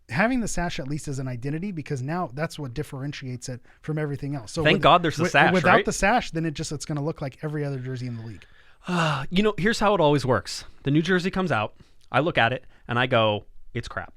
Having the sash at least as an identity, because now that's what differentiates it from everything else. So Thank God there's a sash, without right? the sash, then it's going to look like every other jersey in the league. Here's how it always works. The new jersey comes out. I look at it and I go, it's crap.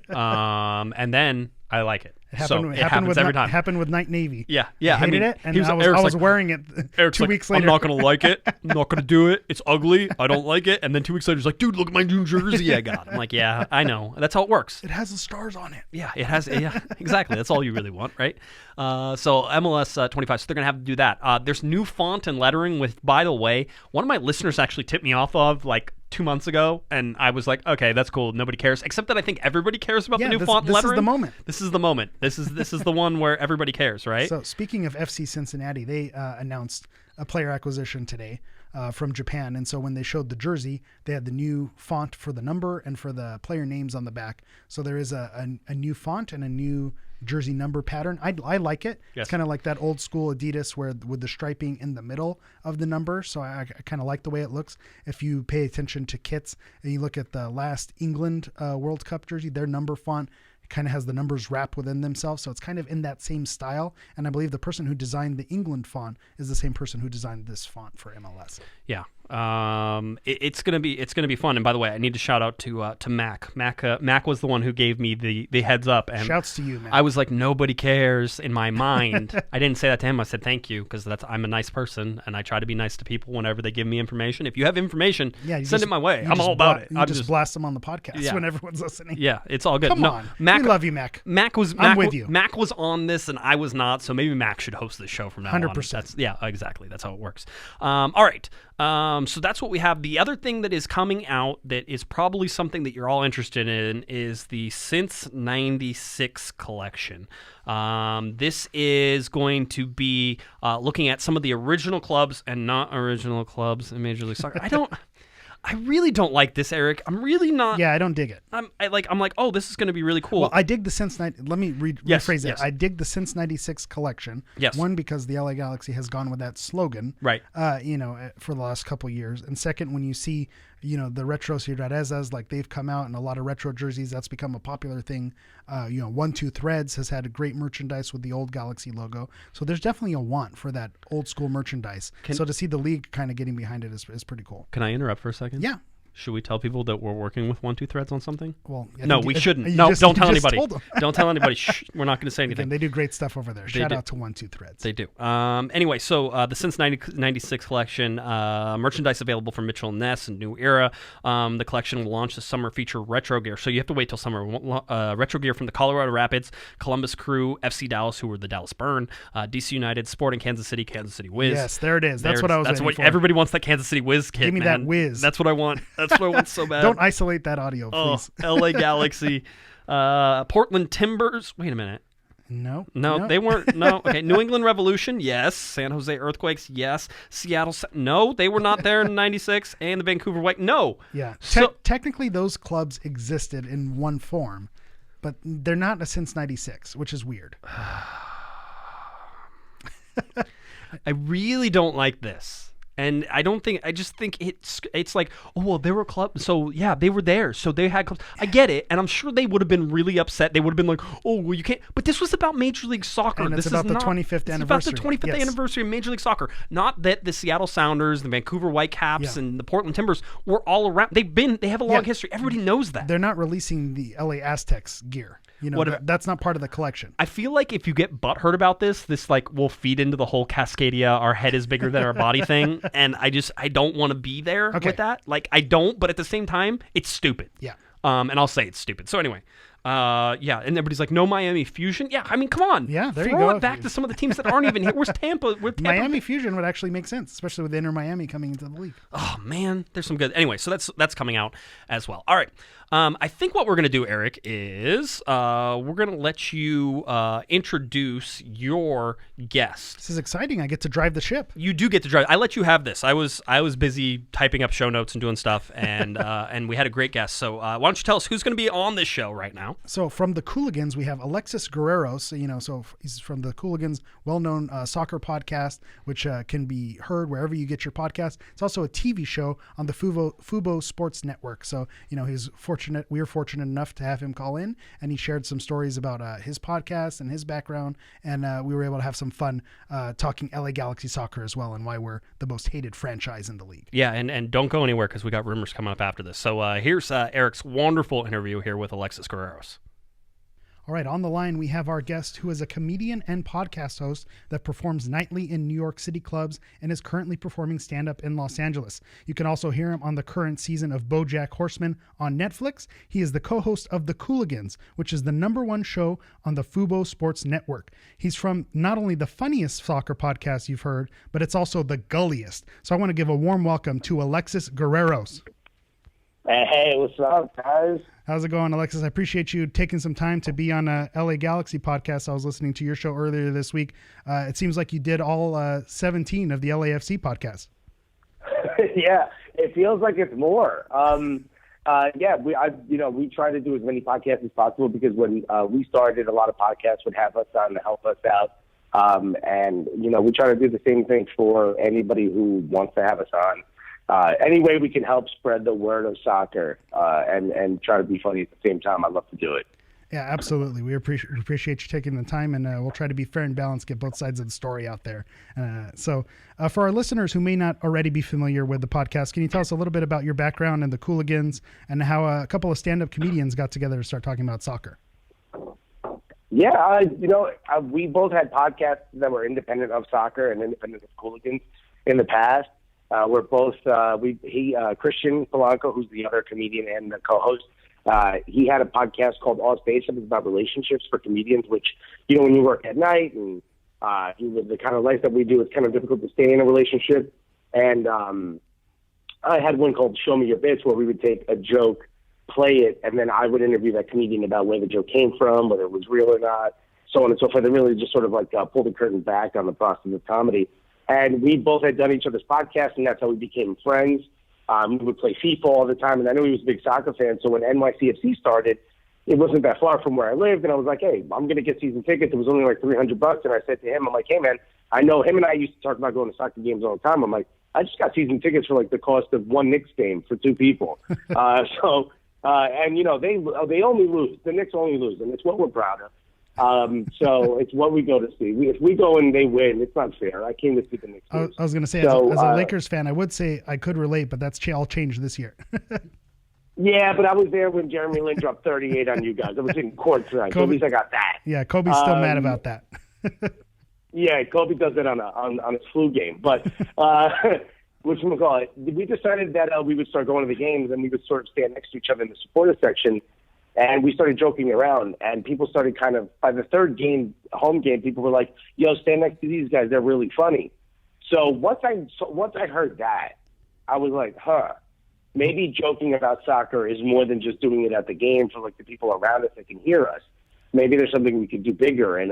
And then I like it. It happens every time. It happened with Night Navy. Yeah. I hated it, and I was wearing it Eric's 2 like, weeks later. I'm not going to like it. I'm not going to do it. It's ugly. I don't like it. And then 2 weeks later, he's like, dude, look at my new jersey I got. I'm like, yeah, I know. That's how it works. It has the stars on it. Yeah, it has. Yeah, exactly. That's all you really want, right? So MLS 25, so they're going to have to do that. There's new font and lettering with, by the way, one of my listeners actually tipped me off of, 2 months ago, and I was like, okay, that's cool. Nobody cares, except that I think everybody cares about the new font and lettering. This is the moment. This is the one where everybody cares, right? So speaking of FC Cincinnati, they announced a player acquisition today from Japan, and so when they showed the jersey, they had the new font for the number and for the player names on the back. So there is a new font and a new jersey number pattern. I like it. Yes. It's kind of like that old school Adidas with the striping in the middle of the number. So I kind of like the way it looks. If you pay attention to kits and you look at the last England World Cup jersey, their number font kind of has the numbers wrapped within themselves. So it's kind of in that same style. And I believe the person who designed the England font is the same person who designed this font for MLS. Yeah. It's gonna be fun. And by the way, I need to shout out to Mac. Mac was the one who gave me the heads up. And shouts to you, Mac. I was like, nobody cares in my mind. I didn't say that to him. I said thank you because I'm a nice person and I try to be nice to people whenever they give me information. If you have information, send it my way. I'm all about it. You just blast them on the podcast when everyone's listening. Yeah, it's all good. Come on, we love you, Mac. I'm with you. Mac was on this and I was not, so maybe Mac should host this show from now 100%. on. Yeah, exactly. That's how it works. All right. So that's what we have. The other thing that is coming out that is probably something that you're all interested in is the Since 96 collection. This is going to be looking at some of the original clubs and not original clubs in Major League Soccer. I really don't like this, Eric. I'm really not. Yeah, I don't dig it. I'm like, oh, this is going to be really cool. Well, I dig the Since 90. Let me rephrase that. Yes. I dig the Since 96 collection. Yes. One, because the LA Galaxy has gone with that slogan. Right. For the last couple of years. And second, when you see, the retro Ciudadesas, like they've come out in a lot of retro jerseys, that's become a popular thing. 1-2 Threads has had a great merchandise with the old Galaxy logo. So there's definitely a want for that old school merchandise. So to see the league kind of getting behind it is pretty cool. Can I interrupt for a second? Yeah. Should we tell people that we're working with 1-2 Threads on something? Well, no, we shouldn't. No, don't tell anybody. Don't tell anybody. Shh, we're not going to say anything. Again, they do great stuff over there. Shout out to 1-2 Threads. They do. Anyway, so the Since 96 collection, merchandise available from Mitchell & Ness and New Era. The collection will launch this summer, feature retro gear. So you have to wait till summer. Retro gear from the Colorado Rapids, Columbus Crew, FC Dallas, who were the Dallas Burn, DC United, Sporting Kansas City, Kansas City Wiz. Yes, there it is. That's what I was waiting for. Everybody wants that Kansas City Wiz kit, Give me man. that Wiz. That's what I want. That's what I want so bad. Don't isolate that audio, please. LA Galaxy. Portland Timbers. Wait a minute. No, they weren't. No. Okay. New England Revolution. Yes. San Jose Earthquakes. Yes. Seattle. No, they were not there in 96. And the Vancouver White. No. Yeah. So technically, those clubs existed in one form, but they're not a Since 96, which is weird. I really don't like this. And I just think it's like, oh, well, there were clubs. So, yeah, they were there. So they had clubs. I get it. And I'm sure they would have been really upset. They would have been like, oh, well, you can't. But this was about Major League Soccer. And it's about the 25th anniversary. It's about the 25th anniversary of Major League Soccer. Not that the Seattle Sounders, the Vancouver Whitecaps, and the Portland Timbers were all around. They have a long history. Everybody knows that. They're not releasing the LA Aztecs gear. That's not part of the collection. I feel like if you get butthurt about this will feed into the whole Cascadia, our head is bigger than our body thing. And I don't want to be there with that. Like, I don't, but at the same time, it's stupid. Yeah. And I'll say it's stupid. So anyway, Yeah, and everybody's like, no Miami Fusion. Yeah, I mean, come on. Yeah, there you Throw go. it back to some of the teams that aren't even here. Where's Tampa? Miami Fusion would actually make sense, especially with Inter Miami coming into the league. Oh man, there's some good. Anyway, so that's coming out as well. All right, I think what we're gonna do, Eric, is we're gonna let you introduce your guest. This is exciting. I get to drive the ship. You do get to drive. I let you have this. I was busy typing up show notes and doing stuff, and and we had a great guest. So why don't you tell us who's going to be on this show right now? So from the Colligans, we have Alexis Guerreros. So he's from the Colligans, well-known soccer podcast, which can be heard wherever you get your podcast. It's also a TV show on the Fubo Sports Network. So he's fortunate. We were fortunate enough to have him call in, and he shared some stories about his podcast and his background, and we were able to have some fun talking LA Galaxy soccer as well, and why we're the most hated franchise in the league. Yeah, and don't go anywhere because we got rumors coming up after this. So here's Eric's wonderful interview here with Alexis Guerreros. All right, on the line, we have our guest who is a comedian and podcast host that performs nightly in New York City clubs and is currently performing stand-up in Los Angeles. You can also hear him on the current season of BoJack Horseman on Netflix. He is the co-host of The Colligans, which is the #1 show on the Fubo Sports Network. He's from not only the funniest soccer podcast you've heard, but it's also the gulliest. So I want to give a warm welcome to Alexis Guerreros. Hey, what's up, guys? How's it going, Alexis? I appreciate you taking some time to be on a LA Galaxy podcast. I was listening to your show earlier this week. It seems like you did all 17 of the LAFC podcasts. Yeah, it feels like it's more. We try to do as many podcasts as possible because when we started, a lot of podcasts would have us on to help us out. We try to do the same thing for anybody who wants to have us on. Any way we can help spread the word of soccer and try to be funny at the same time, I'd love to do it. Yeah, absolutely. We appreciate you taking the time, and we'll try to be fair and balanced, get both sides of the story out there. So for our listeners who may not already be familiar with the podcast, can you tell us a little bit about your background and the Colligans and how a couple of stand-up comedians got together to start talking about soccer? Yeah, we both had podcasts that were independent of soccer and independent of Colligans in the past. We're both, Christian Polanco, who's the other comedian and the co-host, he had a podcast called All Space. It was about relationships for comedians, which, when you work at night and you live the kind of life that we do, it's kind of difficult to stay in a relationship. And I had one called Show Me Your Bits, where we would take a joke, play it, and then I would interview that comedian about where the joke came from, whether it was real or not, so on and so forth. And really just sort of pull the curtain back on the process of comedy. And we both had done each other's podcasts, and that's how we became friends. We would play FIFA all the time, and I knew he was a big soccer fan. So when NYCFC started, it wasn't that far from where I lived, and I was like, hey, I'm going to get season tickets. It was only like $300, and I said to him, I'm like, hey, man, I know him and I used to talk about going to soccer games all the time. I'm like, I just got season tickets for the cost of one Knicks game for two people. They only lose. The Knicks only lose, and it's what we're proud of. So it's what we go to see. If we go and they win, it's not fair. I came to see the Knicks lose. I was going to say, as a Lakers fan, I would say I could relate, but that's all changed this year. Yeah, but I was there when Jeremy Lin dropped 38 on you guys. I was in court tonight, so at least I got that. Yeah, Kobe's still mad about that. Yeah, Kobe does it on his flu game. But we decided that we would start going to the games, and we would sort of stand next to each other in the supporter section. And we started joking around, and people started by the third game, home game, people were like, yo, stand next to these guys. They're really funny. So once I heard that, I was like, maybe joking about soccer is more than just doing it at the game for the people around us that can hear us. Maybe there's something we could do bigger. And,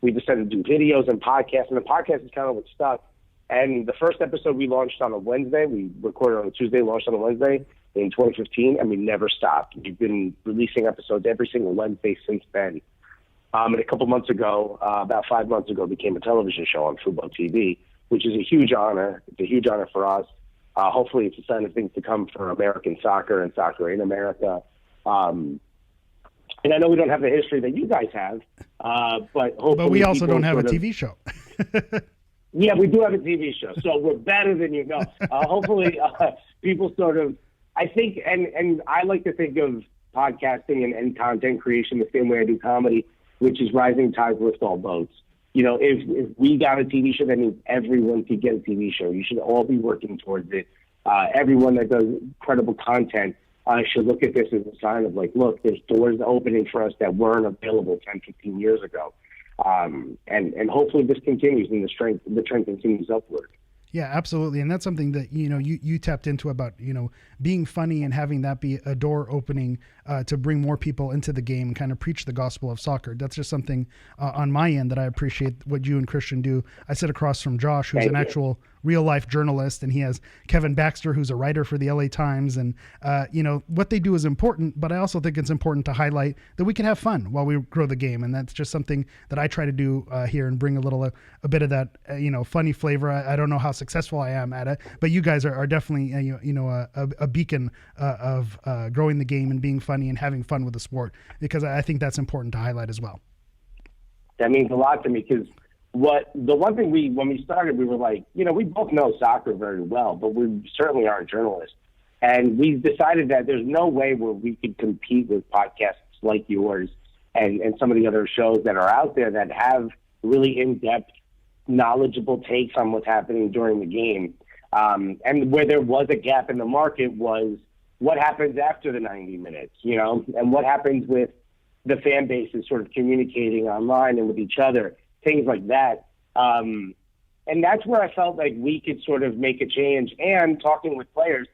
we decided to do videos and podcasts, and the podcast is kind of what stuck. And the first episode we launched on a Wednesday. We recorded on a Tuesday, launched on a Wednesday in 2015, and we never stopped. We've been releasing episodes every single Wednesday since then. And a couple months ago, about 5 months ago, became a television show on Fubo TV, which is a huge honor. It's a huge honor for us. Hopefully it's a sign of things to come for American soccer and soccer in America. And I know we don't have the history that you guys have, but hopefully... But we also don't have a TV show. Yeah, we do have a TV show, so we're better than you. No, hopefully people sort of... I think, and I like to think of podcasting and content creation the same way I do comedy, which is rising tides lift all boats. If we got a TV show, that means everyone could get a TV show. You should all be working towards it. Everyone that does credible content should look at this as a sign of like, look, there's doors opening for us that weren't available 10, 15 years ago. And hopefully this continues and the trend continues upward. Yeah, absolutely. And that's something that, you tapped into about, being funny and having that be a door opening to bring more people into the game and kind of preach the gospel of soccer. That's just something on my end that I appreciate what you and Christian do. I sit across from Josh, who's an actual real life journalist, and he has Kevin Baxter, who's a writer for the LA Times. And, what they do is important, but I also think it's important to highlight that we can have fun while we grow the game. And that's just something that I try to do here and bring a bit of that, funny flavor. I don't know how successful I am at it, but you guys are definitely, a beacon of growing the game and being funny and having fun with the sport, because I think that's important to highlight as well. That means a lot to me, because the one thing when we started, we were like, we both know soccer very well, but we certainly aren't journalists. And we decided that there's no way where we could compete with podcasts like yours and some of the other shows that are out there that have really in-depth, knowledgeable takes on what's happening during the game. And where there was a gap in the market was what happens after the 90 minutes, and what happens with the fan bases sort of communicating online and with each other, things like that. And that's where I felt like we could sort of make a change. And talking with players,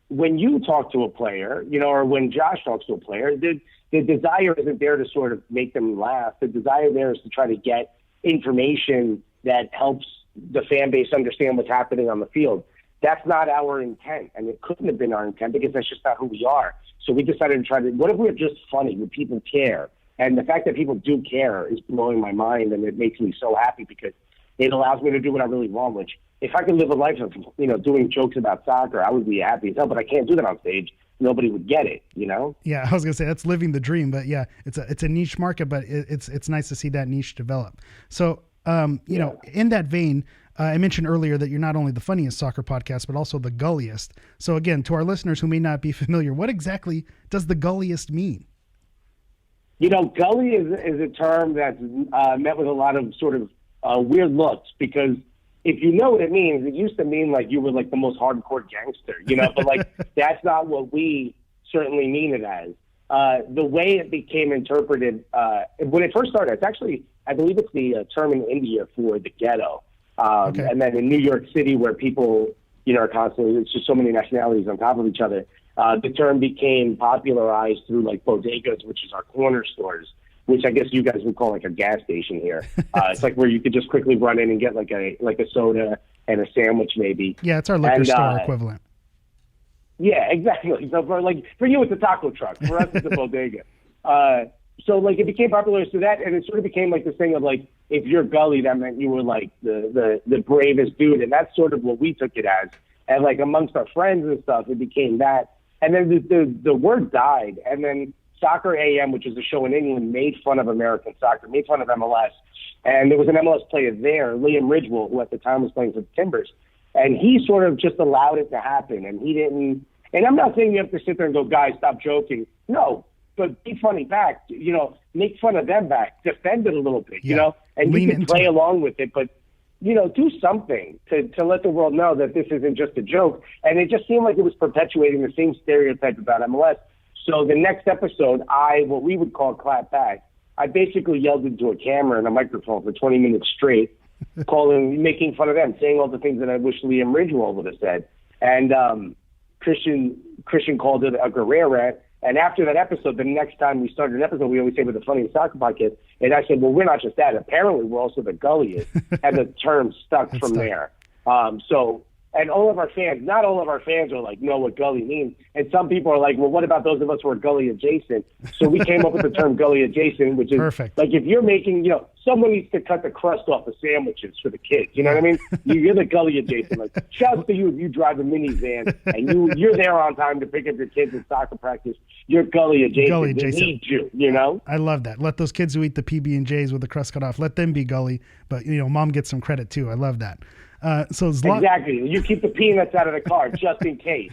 when you talk to a player, or when Josh talks to a player, the desire isn't there to sort of make them laugh. The desire there is to try to get information that helps the fan base understand what's happening on the field. That's not our intent, and it couldn't have been our intent because that's just not who we are. So we decided to try to, what if we're just funny? Would people care? And the fact that people do care is blowing my mind, and it makes me so happy because it allows me to do what I really want, which if I could live a life of, doing jokes about soccer, I would be happy as hell, but I can't do that on stage. Nobody would get it, Yeah, I was gonna say that's living the dream, but yeah, it's a niche market, but it's nice to see that niche develop. So, in that vein, I mentioned earlier that you're not only the funniest soccer podcast, but also the gulliest. So again, to our listeners who may not be familiar, what exactly does the gulliest mean? Gully is a term that's met with a lot of sort of weird looks, because if you know what it means, it used to mean like you were like the most hardcore gangster, but like that's not what we certainly mean it as. The way it became interpreted, when it first started, it's actually, I believe it's the term in India for the ghetto. Okay. And then in New York City, where people, are constantly, it's just so many nationalities on top of each other, the term became popularized through like bodegas, which is our corner stores, which I guess you guys would call like a gas station here. It's like where you could just quickly run in and get like a soda and a sandwich maybe. Yeah, it's our liquor store equivalent. Yeah, exactly. So for you, it's a taco truck. For us, it's a bodega. So like it became popular to that, and it sort of became like this thing of like, if you're gully, that meant you were like the bravest dude, and that's sort of what we took it as. And like amongst our friends and stuff, it became that. And then the word died, and then Soccer AM, which is a show in England, made fun of American soccer, made fun of MLS. And there was an MLS player there, Liam Ridgewell, who at the time was playing for the Timbers. And he sort of just allowed it to happen. And he didn't, and I'm not saying you have to sit there and go, guys, stop joking. No, but be funny back, make fun of them back, defend it a little bit, and you can play along with it, but, do something to let the world know that this isn't just a joke. And it just seemed like it was perpetuating the same stereotype about MLS. So the next episode, what we would call clap back, I basically yelled into a camera and a microphone for 20 minutes straight, making fun of them, saying all the things that I wish Liam Ridgewell would have said. And Christian called it a Guerrero rant. And after that episode, the next time we started an episode, we always say we're the funniest soccer podcast. And I said, well, we're not just that. Apparently, we're also the gulliest. And the term stuck from there. And all of our fans, not all of our fans are like, know what gully means. And some people are like, well, what about those of us who are gully adjacent? So we came up with the term gully adjacent, which is perfect. Like if you're making, someone needs to cut the crust off the sandwiches for the kids. You know what I mean? You're the gully adjacent. Like, shouts to you if you drive a minivan and you're there on time to pick up your kids at soccer practice. You're gully adjacent. Gully adjacent. We need you, I love that. Let those kids who eat the PB&Js with the crust cut off, let them be gully. But, mom gets some credit too. I love that. Exactly. You keep the peanuts out of the car just in case.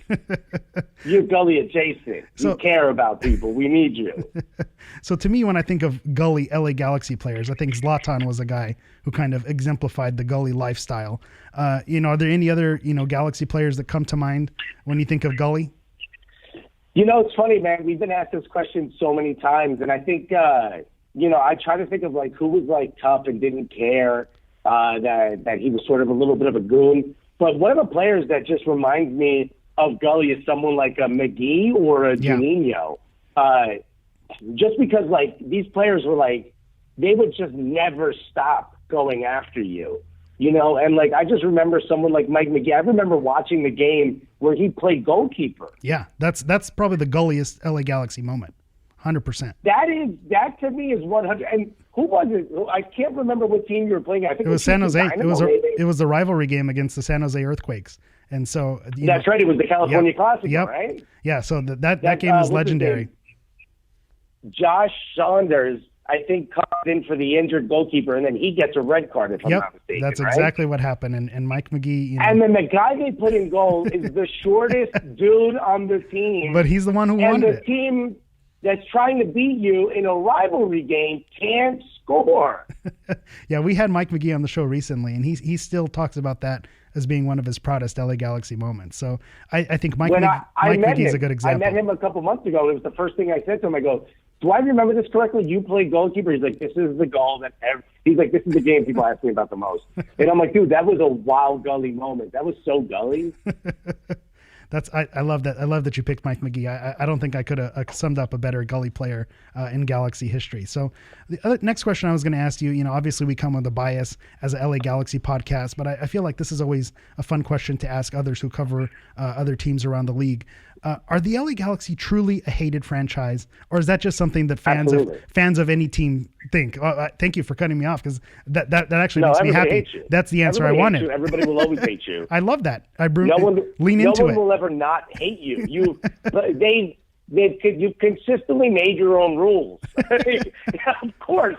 You're gully adjacent. You care about people. We need you. So to me, when I think of gully LA Galaxy players, I think Zlatan was a guy who kind of exemplified the gully lifestyle. Are there any other, Galaxy players that come to mind when you think of gully? It's funny, man. We've been asked this question so many times, and I think, I try to think of, like, who was, like, tough and didn't care, that he was sort of a little bit of a goon. But one of the players that just reminds me of Gully is someone like a McGee or a Juninho. Just because, like, these players were, like, they would just never stop going after you. And, like, I just remember someone like Mike McGee. I remember watching the game where he played goalkeeper. Yeah, that's probably the gulliest LA Galaxy moment. 100%. That to me is 100. And who was it? I can't remember what team you were playing. I think it was San Jose. Dynamo, it was the rivalry game against the San Jose Earthquakes. And so that's right. It was the California Classic, right? Yeah, so that game is legendary. Josh Saunders, I think, comes in for the injured goalkeeper, and then he gets a red card, if I'm not mistaken. That's right? exactly what happened. And Mike McGee. And then the guy they put in goal is the shortest dude on the team. But he's the one who wanted it. And the team that's trying to beat you in a rivalry game can't score. Yeah, we had Mike McGee on the show recently, and he still talks about that as being one of his proudest LA Galaxy moments. So I think Mike McGee is a good example. I met him a couple months ago. It was the first thing I said to him. I go, do I remember this correctly? You played goalkeeper? He's like, this is the goal that he's like, this is the game people ask me about the most. And I'm like, dude, that was a wild Gully moment. That was so Gully. I love that. I love that you picked Mike McGee. I don't think I could have summed up a better Gully player in Galaxy history. So the next question I was going to ask you, obviously we come with a bias as a LA Galaxy podcast, but I feel like this is always a fun question to ask others who cover other teams around the league. Are the LA Galaxy truly a hated franchise, or is that just something that fans of any team think? Thank you for cutting me off, because that actually makes me happy. That's the answer everybody I wanted. Everybody will always hate you. I love that. No one will ever not hate you. You've consistently made your own rules. Of course,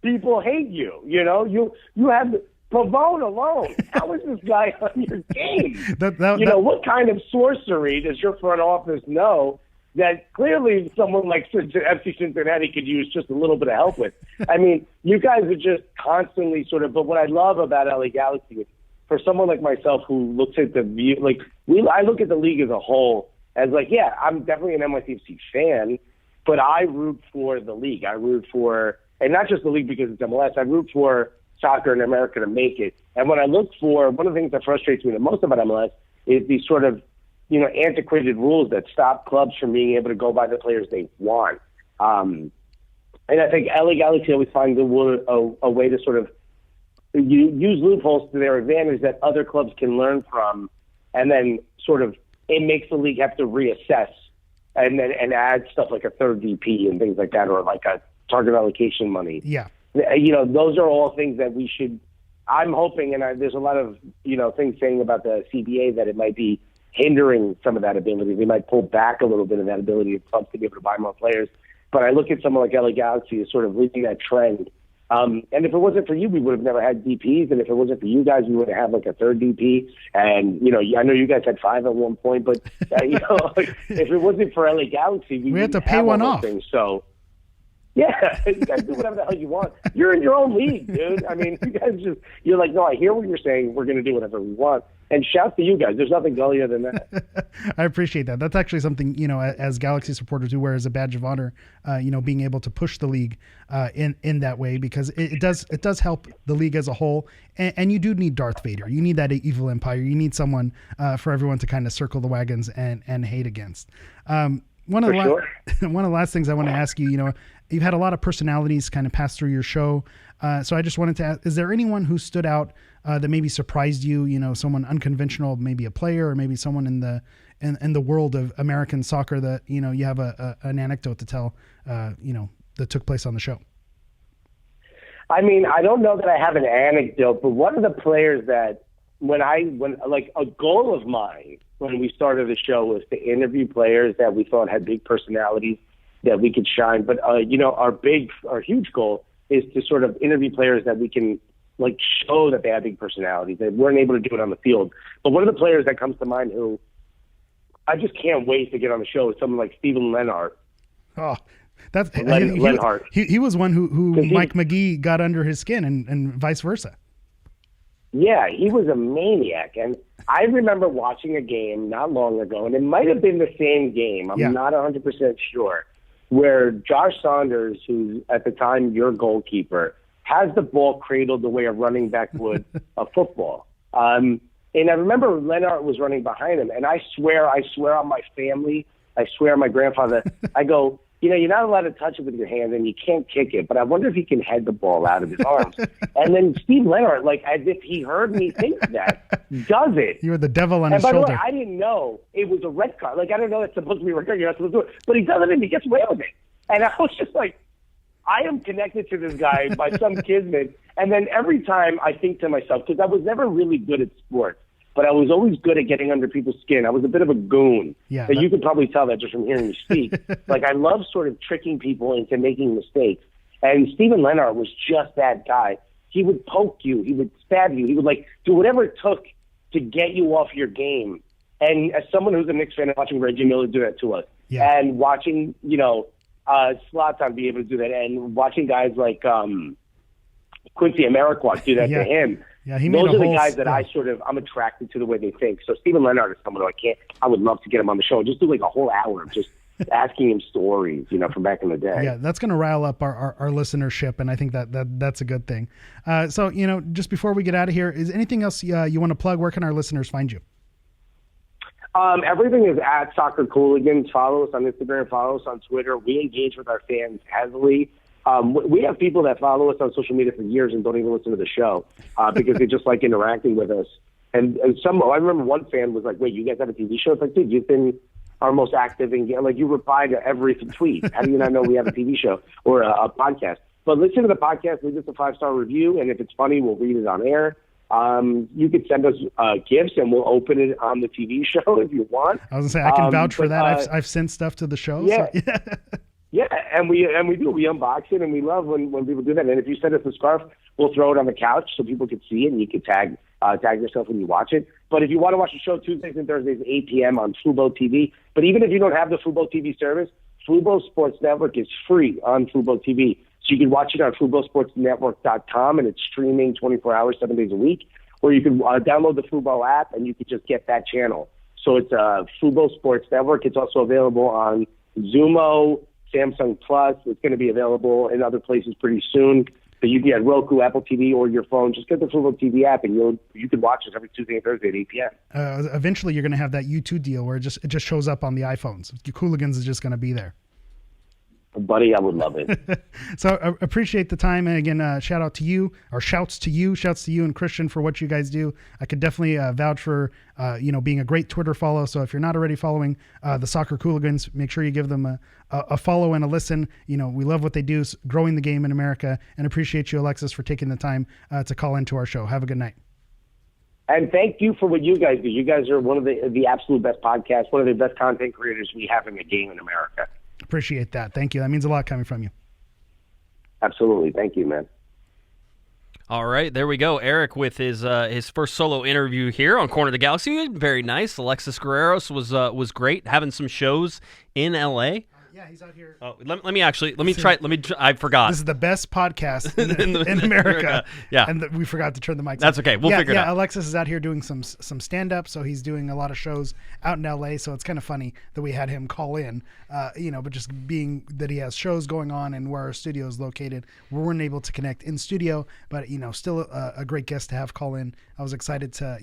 people hate you. You have Pavone alone. How is this guy on your game? What kind of sorcery does your front office know that clearly someone like FC Cincinnati could use just a little bit of help with? I mean, you guys are just constantly but what I love about LA Galaxy is, for someone like myself who looks at the view, I look at the league as a whole as I'm definitely an NYCFC fan, but I root for the league. I root for, and not just the league because it's MLS, I root for soccer in America to make it. And when I look for, one of the things that frustrates me the most about MLS is these sort of, antiquated rules that stop clubs from being able to go by the players they want. And I think LA Galaxy always finds a way to sort of use loopholes to their advantage that other clubs can learn from, and then sort of it makes the league have to reassess and add stuff like a third DP and things like that, or like a target allocation money. Yeah. Those are all things that we should, I'm hoping, and there's a lot of, things saying about the CBA that it might be hindering some of that ability. They might pull back a little bit of that ability of clubs to be able to buy more players. But I look at someone like LA Galaxy as sort of leading that trend. And if it wasn't for you, we would have never had DPs. And if it wasn't for you guys, we would have had like a third DP. And, I know you guys had 5 at one point, but, if it wasn't for LA Galaxy, we had to pay one off. Things. So, yeah, you guys do whatever the hell you want. You're in your own league, dude. I mean, you guys you're like, no, I hear what you're saying. We're going to do whatever we want. And shout to you guys. There's nothing gullier than that. I appreciate that. That's actually something, as Galaxy supporters we wear as a badge of honor, being able to push the league in that way, because it does help the league as a whole. And you do need Darth Vader. You need that evil empire. You need someone for everyone to kind of circle the wagons and hate against. One of the last things I want to ask you, you've had a lot of personalities kind of pass through your show. So I just wanted to ask, is there anyone who stood out that maybe surprised you, someone unconventional, maybe a player, or maybe someone in the world of American soccer that, you have an anecdote to tell, that took place on the show? I mean, I don't know that I have an anecdote, but one of the players that when a goal of mine when we started the show was to interview players that we thought had big personalities that we could shine. But, our huge goal is to sort of interview players that we can show that they have big personalities. They weren't able to do it on the field. But one of the players that comes to mind who I just can't wait to get on the show is someone like Steven Lenhart. Oh, that's Lenhart. He was one who Mike McGee got under his skin and vice versa. Yeah, he was a maniac. And I remember watching a game not long ago, and it might have been the same game. I'm not 100% sure, where Josh Saunders, who's at the time your goalkeeper, has the ball cradled the way a running back would a football. And I remember Lennart was running behind him, and I swear on my family, I swear on my grandfather, I go, you know, you're not allowed to touch it with your hand, and you can't kick it, but I wonder if he can head the ball out of his arms. And then Steve Lennart, like as if he heard me think that, does it. You were the devil on his shoulder. And by shoulder. the way, I didn't know it was a red card. Like, I didn't know it's supposed to be a red card. You're not supposed to do it. But he does it, and he gets away with it. And I was just like, I am connected to this guy by some kismet. And then every time I think to myself, because I was never really good at sports, but I was always good at getting under people's skin. I was a bit of a goon. Yeah, you could probably tell that just from hearing me speak. Like, I love sort of tricking people into making mistakes. And Steven Lennart was just that guy. He would poke you. He would stab you. He would, like, do whatever it took to get you off your game. And as someone who's a Knicks fan and watching Reggie Miller do that to us, and watching, you know, Zlatan be able to do that, and watching guys like Quincy Amarikwa do that to him. Yeah, he made those are the guys that yeah. I'm attracted to the way they think. So Steven Lennart is someone who I would love to get him on the show and just do like a whole hour of just asking him stories, you know, from back in the day. Yeah, that's going to rile up our listenership, and I think that's a good thing. So, you know, just before we get out of here, is anything else you want to plug? Where can our listeners find you? Everything is at Soccer Colligans. Follow us on Instagram, follow us on Twitter. We engage with our fans heavily. We have people that follow us on social media for years and don't even listen to the show because they just like interacting with us. And I remember one fan was like, wait, you guys have a TV show? It's like, dude, you've been our most active and like you reply to every tweet. How do you not know we have a TV show or a podcast? But listen to the podcast, leave us a 5-star review, and if it's funny, we'll read it on air. You could send us gifts, and we'll open it on the TV show if you want. I was going to say, I can vouch for that. I've sent stuff to the show. Yeah. So, yeah. Yeah, and we do. We unbox it, and we love when people do that. And if you send us a scarf, we'll throw it on the couch so people can see it, and you can tag yourself when you watch it. But if you want to watch the show Tuesdays and Thursdays at 8 p.m. on Fubo TV, but even if you don't have the Fubo TV service, Fubo Sports Network is free on Fubo TV. So you can watch it on FuboSportsNetwork.com, and it's streaming 24 hours, 7 days a week. Or you can download the Fubo app, and you can just get that channel. So it's Fubo Sports Network. It's also available on Xumo, Samsung Plus. It's going to be available in other places pretty soon. But you can get Roku, Apple TV, or your phone. Just get the Fubo TV app, and you can watch us every Tuesday and Thursday at 8 p.m. Eventually, you're going to have that U2 deal where it just shows up on the iPhones. Cooligans is just going to be there. Buddy, I would love it. So appreciate the time. And again, shouts to you and Christian for what you guys do. I could definitely vouch for, being a great Twitter follow. So if you're not already following the Soccer Cooligans, make sure you give them a follow and a listen. You know, we love what they do, growing the game in America, and appreciate you, Alexis, for taking the time to call into our show. Have a good night. And thank you for what you guys do. You guys are one of the absolute best podcasts, one of the best content creators we have in the game in America. Appreciate that. Thank you. That means a lot coming from you. Absolutely. Thank you, man. All right, there we go. Eric with his first solo interview here on Corner of the Galaxy. Very nice. Alexis Guerreros was great, having some shows in LA. Yeah, he's out here. Oh, let me try. I forgot. This is the best podcast in America. Yeah. And we forgot to turn the mics That's on. okay. We'll figure it out. Yeah, Alexis is out here doing some stand-up, so he's doing a lot of shows out in LA, so it's kind of funny that we had him call in, but just being that he has shows going on and where our studio is located, we weren't able to connect in studio, but, still a great guest to have call in. I was excited to,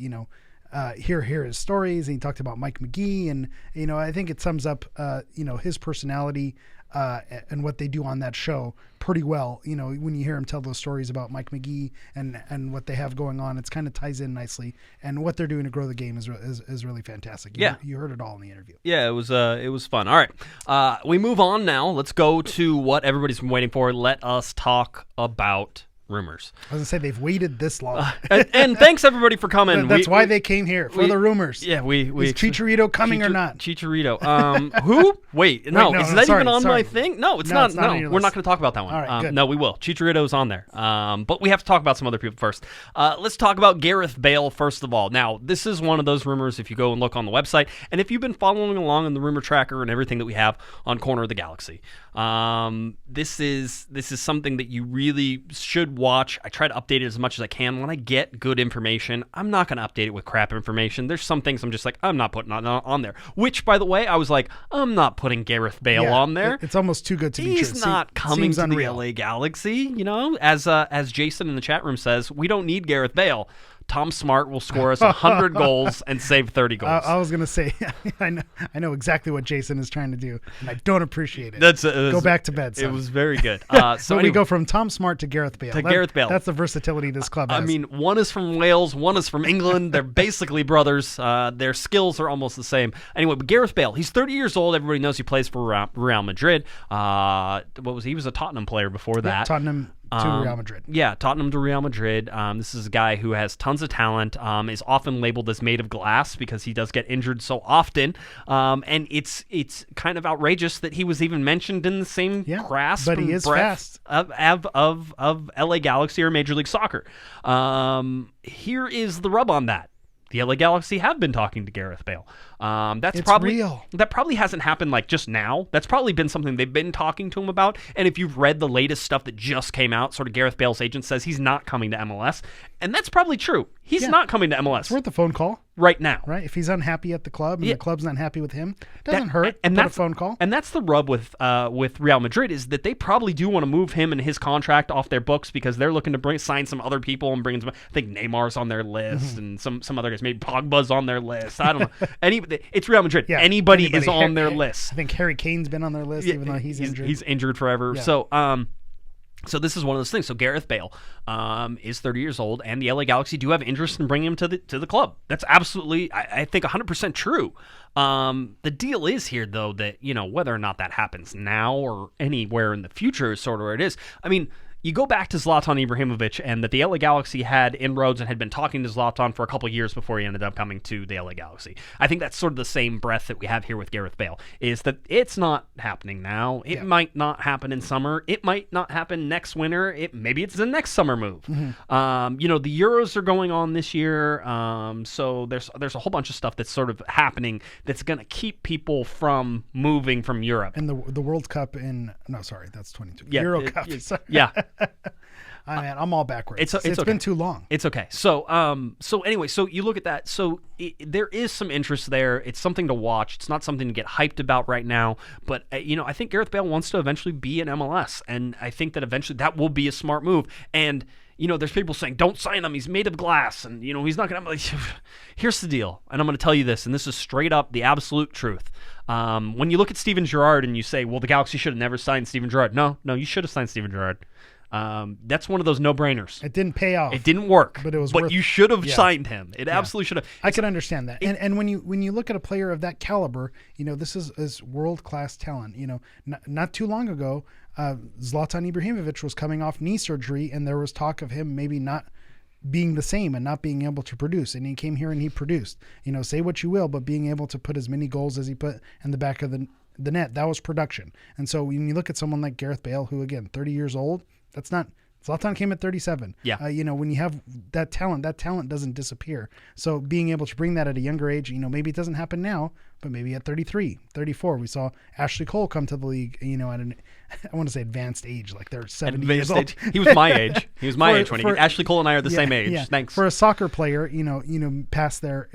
hear his stories, and he talked about Mike McGee, and I think it sums up his personality and what they do on that show pretty well. When you hear him tell those stories about Mike McGee and what they have going on, it's kind of ties in nicely, and what they're doing to grow the game is really fantastic. You heard it all in the interview. Yeah, it was fun. All right, we move on now. Let's go to what everybody's been waiting for. Let us talk about rumors. I was gonna say, they've waited this long. And thanks everybody for coming. That's why they came here, for the rumors. Yeah, is Chicharito coming or not? Chicharito. Who? Wait, no. Is that even on my thing? No, it's not. No, we're not going to talk about that one. All right, good. No, we will. Chicharito's on there. But we have to talk about some other people first. Let's talk about Gareth Bale first of all. Now, this is one of those rumors. If you go and look on the website, and if you've been following along in the rumor tracker and everything that we have on Corner of the Galaxy, this is something that you really should watch. I try to update it as much as I can. When I get good information, I'm not going to update it with crap information. There's some things I'm just like, I'm not putting on there. Which, by the way, I was like, I'm not putting Gareth Bale on there. It's almost too good to be true. He's not coming to the LA Galaxy. As Jason in the chat room says, we don't need Gareth Bale. Tom Smart will score us 100 goals and save 30 goals. I was going to say, I know exactly what Jason is trying to do, and I don't appreciate it. Go back to bed, son. It was very good. So we go from Tom Smart to Gareth Bale. Gareth Bale. That's the versatility this club has. I mean, one is from Wales, one is from England. They're basically brothers. Their skills are almost the same. Anyway, but Gareth Bale, he's 30 years old. Everybody knows he plays for Real Madrid. He was a Tottenham player before that. Tottenham to Real Madrid. Yeah, Tottenham to Real Madrid. This is a guy who has tons of talent, is often labeled as made of glass because he does get injured so often. And it's kind of outrageous that he was even mentioned in the same grasp but he is fast. of LA Galaxy or Major League Soccer. Here is the rub on that. The LA Galaxy have been talking to Gareth Bale. It's probably real. That probably hasn't happened like just now. That's probably been something they've been talking to him about. And if you've read the latest stuff that just came out, sort of Gareth Bale's agent says he's not coming to MLS. And that's probably true. He's not coming to MLS. It's worth a phone call. Right now. Right? If he's unhappy at the club and the club's not happy with him, it doesn't hurt. And that's a phone call. And that's the rub with Real Madrid is that they probably do want to move him and his contract off their books because they're looking to sign some other people and bring some. I think Neymar's on their list and some other guys. Maybe Pogba's on their list. I don't know. It's Real Madrid. Yeah, anybody is on their list. I think Harry Kane's been on their list even though he's injured. He's injured forever. Yeah. So this is one of those things. So Gareth Bale is 30 years old, and the LA Galaxy do have interest in bringing him to the club. That's absolutely, I think, 100% true. The deal is here, though, that whether or not that happens now or anywhere in the future is sort of where it is. I mean, you go back to Zlatan Ibrahimovic and that the LA Galaxy had inroads and had been talking to Zlatan for a couple of years before he ended up coming to the LA Galaxy. I think that's sort of the same breath that we have here with Gareth Bale, is that it's not happening now. It might not happen in summer. It might not happen next winter. Maybe it's the next summer move. Mm-hmm. The Euros are going on this year, so there's a whole bunch of stuff that's sort of happening that's going to keep people from moving from Europe. And the World Cup that's 22. Yeah, Euro Cup. Yeah. I'm all backwards. It's okay. been too long. It's okay. So anyway, so you look at that. So there is some interest there. It's something to watch. It's not something to get hyped about right now. But I think Gareth Bale wants to eventually be in MLS, and I think that eventually that will be a smart move. And there's people saying, don't sign him. He's made of glass, and he's not going to. Like, here's the deal, and I'm going to tell you this, and this is straight up the absolute truth. When you look at Steven Gerrard and you say, well, the Galaxy should have never signed Steven Gerrard. No, you should have signed Steven Gerrard. That's one of those no-brainers. It didn't pay off. It didn't work. But it was. But you should have signed him. It absolutely should have. I can understand that. And when you look at a player of that caliber, this is world-class talent. Not too long ago, Zlatan Ibrahimovic was coming off knee surgery, and there was talk of him maybe not being the same and not being able to produce. And he came here and he produced. Say what you will, but being able to put as many goals as he put in the back of the net, that was production. And so when you look at someone like Gareth Bale, who again 30 years old. That's not. Zlatan came at 37. Yeah. When you have that talent doesn't disappear. So being able to bring that at a younger age, maybe it doesn't happen now, but maybe at 33, 34. We saw Ashley Cole come to the league, at an, I want to say advanced age, like they're 70 years old. He was my age. He was my age when Ashley Cole and I are the same age. Yeah. Thanks. For a soccer player, past their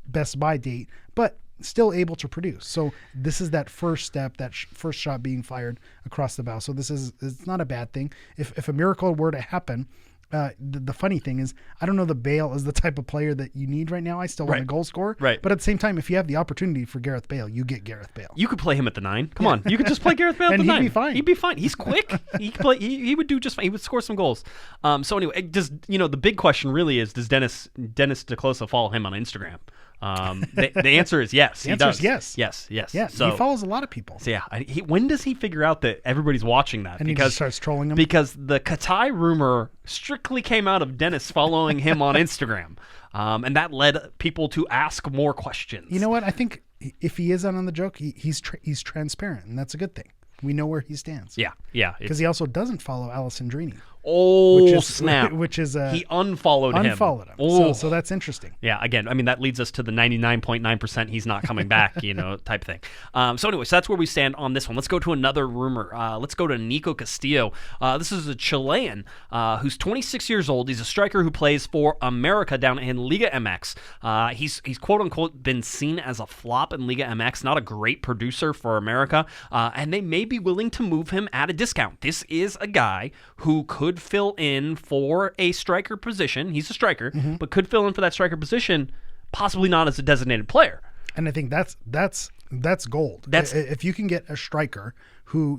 best buy date, but still able to produce. So this is that first step, that first shot being fired across the bow. So it's not a bad thing. If a miracle were to happen, the funny thing is, I don't know that Bale is the type of player that you need right now. I still want a goal scorer. Right. But at the same time, if you have the opportunity for Gareth Bale, you get Gareth Bale. You could play him at the 9. Come on. You could just play Gareth Bale at the 9. And he'd be fine. He'd be fine. He's quick. He would do just fine. He would score some goals. So anyway, the big question really is, does Dennis DeClosa follow him on Instagram? The answer is yes. The answer is yes. Yes. Yeah, so, he follows a lot of people. So when does he figure out that everybody's watching that? And he just starts trolling them? Because the Katai rumor strictly came out of Dennis following him on Instagram. And that led people to ask more questions. You know what? I think if he is on the joke, he's transparent, and that's a good thing. We know where he stands. Yeah. Because he also doesn't follow Alessandrini. Oh, snap. Which is he unfollowed him. Oh. So that's interesting. Yeah, again, I mean, that leads us to the 99.9% he's not coming back, type thing. So anyway, so that's where we stand on this one. Let's go to another rumor. Let's go to Nico Castillo. This is a Chilean who's 26 years old. He's a striker who plays for America down in Liga MX. He's quote-unquote been seen as a flop in Liga MX, not a great producer for America, and they may be willing to move him at a discount. This is a guy who could fill in for a striker position. He's a striker, but could fill in for that striker position, possibly not as a designated player. And I think that's gold. If you can get a striker who,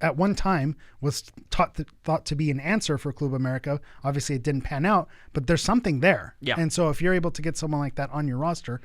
at one time was thought to be an answer for Club America. Obviously, it didn't pan out, but there's something there. Yeah. And so if you're able to get someone like that on your roster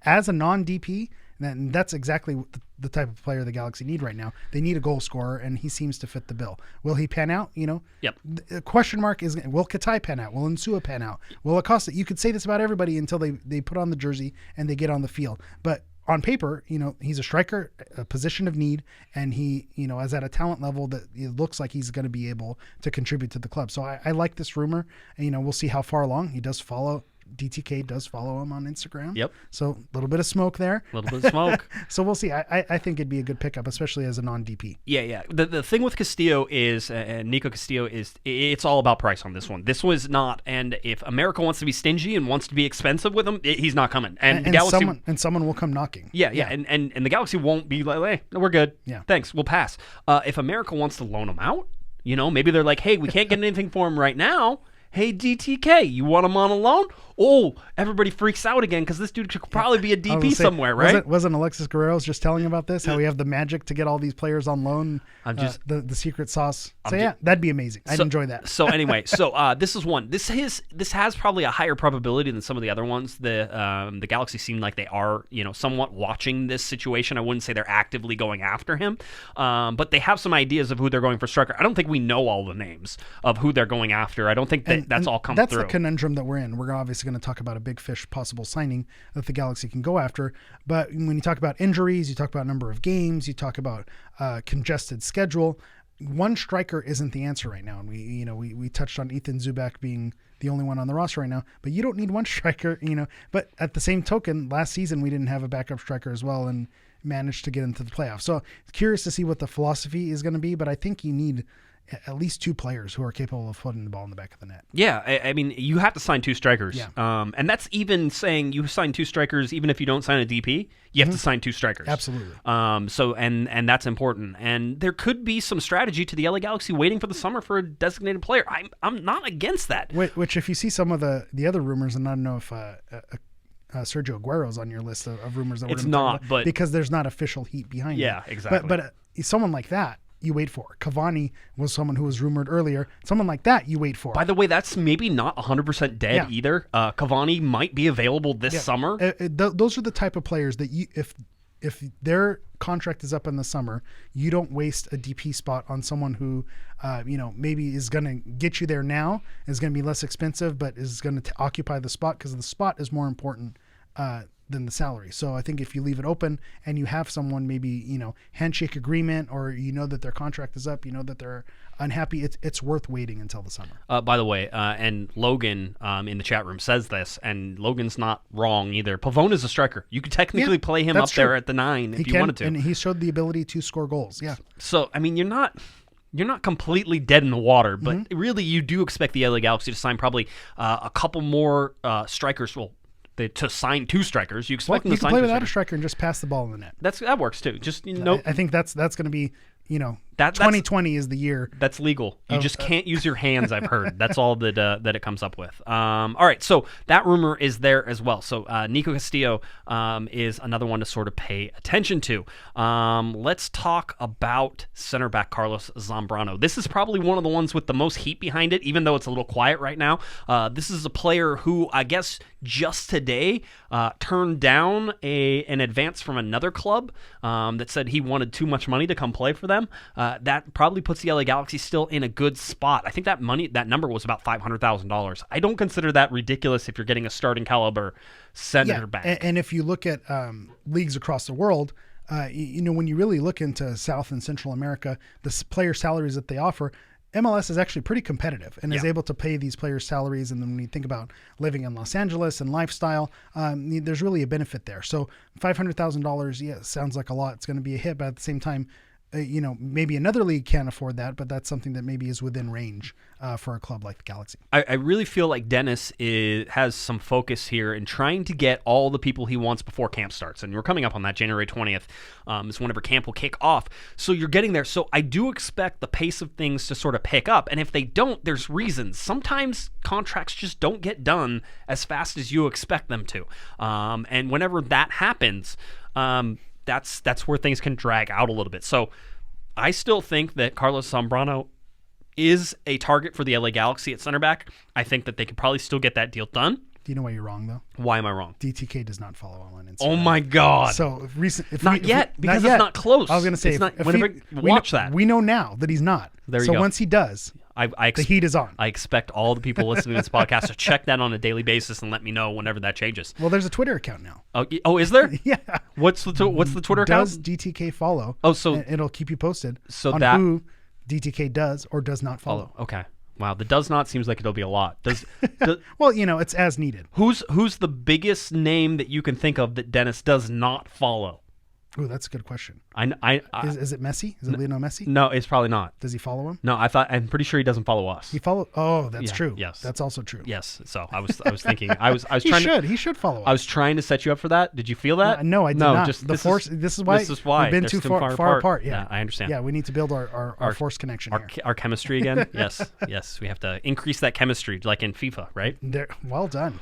as a non-DP, then that's exactly the type of player the Galaxy need right now. They need a goal scorer, and he seems to fit the bill. Will he pan out? Yep. The question mark is, will Katai pan out? Will Insúa pan out? Will Acosta? You could say this about everybody until they put on the jersey and they get on the field. But on paper, he's a striker, a position of need, and he, is at a talent level that it looks like he's going to be able to contribute to the club. So I like this rumor, and we'll see how far along. He does follow. DTK does follow him on Instagram. Yep. So a little bit of smoke there. A little bit of smoke. So we'll see. I think it'd be a good pickup, especially as a non-DP. Yeah. The thing with Castillo is, Nico Castillo is, it's all about price on this one. This was not, and if America wants to be stingy and wants to be expensive with him, he's not coming. And the Galaxy, someone will come knocking. Yeah. And the Galaxy won't be like, hey, we're good. Yeah. Thanks, we'll pass. If America wants to loan him out, maybe they're like, hey, we can't get anything for him right now. Hey, DTK, you want him on a loan? Oh, everybody freaks out again because this dude could probably be a DP somewhere, right? Wasn't Alexis Guerreros just telling about this? How we have the magic to get all these players on loan? The secret sauce. That'd be amazing. I'd enjoy that. So anyway, this is one. This has probably a higher probability than some of the other ones. The Galaxy seem like they are, somewhat watching this situation. I wouldn't say they're actively going after him, but they have some ideas of who they're going for striker. I don't think we know all the names of who they're going after. I don't think that's all come through. That's the conundrum that we're in. We're obviously going to talk about a big fish possible signing that the Galaxy can go after. But when you talk about injuries, you talk about number of games, you talk about congested schedule. One striker isn't the answer right now. And we touched on Ethan Zubak being the only one on the roster right now, but you don't need one striker, But at the same token, last season we didn't have a backup striker as well and managed to get into the playoffs. So curious to see what the philosophy is going to be, but I think you need at least two players who are capable of putting the ball in the back of the net. Yeah, I mean, you have to sign two strikers. Yeah. And that's even saying you sign two strikers, even if you don't sign a DP, you have to sign two strikers. Absolutely. So that's important. And there could be some strategy to the LA Galaxy waiting for the summer for a designated player. I'm not against that. Which if you see some of the other rumors, and I don't know if Sergio Aguero's on your list of rumors that it's not, but because there's not official heat behind it. Yeah, exactly. But someone like that, you wait for. Cavani was someone who was rumored earlier. Someone like that, you wait for. By the way, that's maybe not 100% dead either. Cavani might be available this summer. Those are the type of players that if their contract is up in the summer, you don't waste a DP spot on someone who, maybe is going to get you there now, is going to be less expensive, but is going to occupy the spot because the spot is more important than the salary. So I think if you leave it open and you have someone maybe, handshake agreement, or that their contract is up, that they're unhappy, it's worth waiting until the summer. By the way, and Logan in the chat room says this, and Logan's not wrong either. Pavone is a striker. You could technically play him up there at the 9 if you wanted to. And he showed the ability to score goals. Yeah. So, I mean, you're not completely dead in the water, but really you do expect the LA Galaxy to sign probably a couple more strikers. Well, to sign two strikers. You expect them to sign two strikers. You can play without a striker and just pass the ball in the net. That works too. Just I think that's going to be 2020 is the year. That's legal. You just can't use your hands, I've heard. That's all that it comes up with. All right, so that rumor is there as well. So Nico Castillo is another one to sort of pay attention to. Let's talk about center back Carlos Zambrano. This is probably one of the ones with the most heat behind it, even though it's a little quiet right now. This is a player who, I guess, just today turned down an advance from another club that said he wanted too much money to come play for them. That probably puts the LA Galaxy still in a good spot. I think that number was about $500,000. I don't consider that ridiculous if you're getting a starting caliber center back. And if you look at leagues across the world, when you really look into South and Central America, the player salaries that they offer, MLS is actually pretty competitive and is Yeah. able to pay these players salaries. And then when you think about living in Los Angeles and lifestyle, there's really a benefit there. So $500,000, yeah, sounds like a lot. It's going to be a hit, but at the same time, maybe another league can't afford that, but that's something that maybe is within range for a club like the Galaxy. I really feel like Dennis has some focus here in trying to get all the people he wants before camp starts. And we're coming up on that January 20th is whenever camp will kick off. So you're getting there. So I do expect the pace of things to sort of pick up. And if they don't, there's reasons. Sometimes contracts just don't get done as fast as you expect them to. And whenever that happens, that's where things can drag out a little bit. So I still think that Carlos Zambrano is a target for the LA Galaxy at center back. I think that they could probably still get that deal done. Do you know why you're wrong, though? Why am I wrong? DTK does not follow on Instagram. Oh, my God. So because it's not close. I was going to say, watch that. We know now that he's not. There you go. go. Once he does, the heat is on. I expect all the people listening to this podcast to check that on a daily basis and let me know whenever that changes. Well, there's a Twitter account now. Oh, is there? Yeah. What's the Twitter account? Does DTK follow? Oh, so and it'll keep you posted on who DTK does or does not follow. Okay. Wow, the does not seems like it'll be a lot. Does well, it's as needed. Who's the biggest name that you can think of that Dennis does not follow? Oh, that's a good question. Is it Messi? Is it Lionel Messi? No, it's probably not. Does he follow him? No, I'm pretty sure he doesn't follow us. He follow. Oh, that's true. Yes, that's also true. Yes. So I was thinking I was trying. He should follow us. I was trying to set you up for that. Did you feel that? No, I did not. Just the force. This is why we've been too far apart. Yeah, I understand. Yeah, we need to build our force connection here. Our chemistry again. Yes. We have to increase that chemistry, like in FIFA, right? Well done.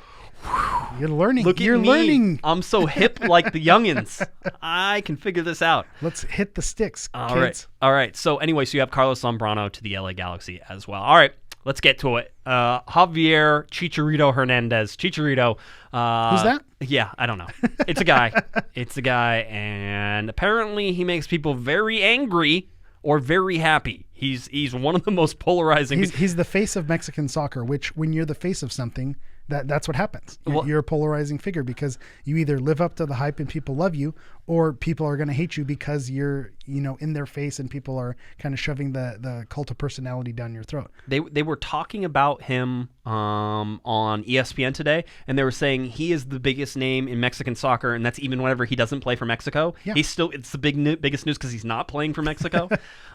You're learning. You're me. Learning. I'm so hip like the youngins. I can figure this out. Let's hit the sticks, kids. All right. So anyway, you have Carlos Zambrano to the LA Galaxy as well. All right, let's get to it. Javier Chicharito Hernandez. Chicharito. Who's that? Yeah, I don't know. It's a guy. And apparently he makes people very angry or very happy. He's one of the most polarizing. He's the face of Mexican soccer, which when you're the face of something, that's what happens. You're a polarizing figure because you either live up to the hype and people love you, or people are going to hate you because you're in their face and people are kind of shoving the cult of personality down your throat. They were talking about him on ESPN today, and they were saying he is the biggest name in Mexican soccer, and that's even whenever he doesn't play for Mexico. Yeah. It's the biggest news because he's not playing for Mexico.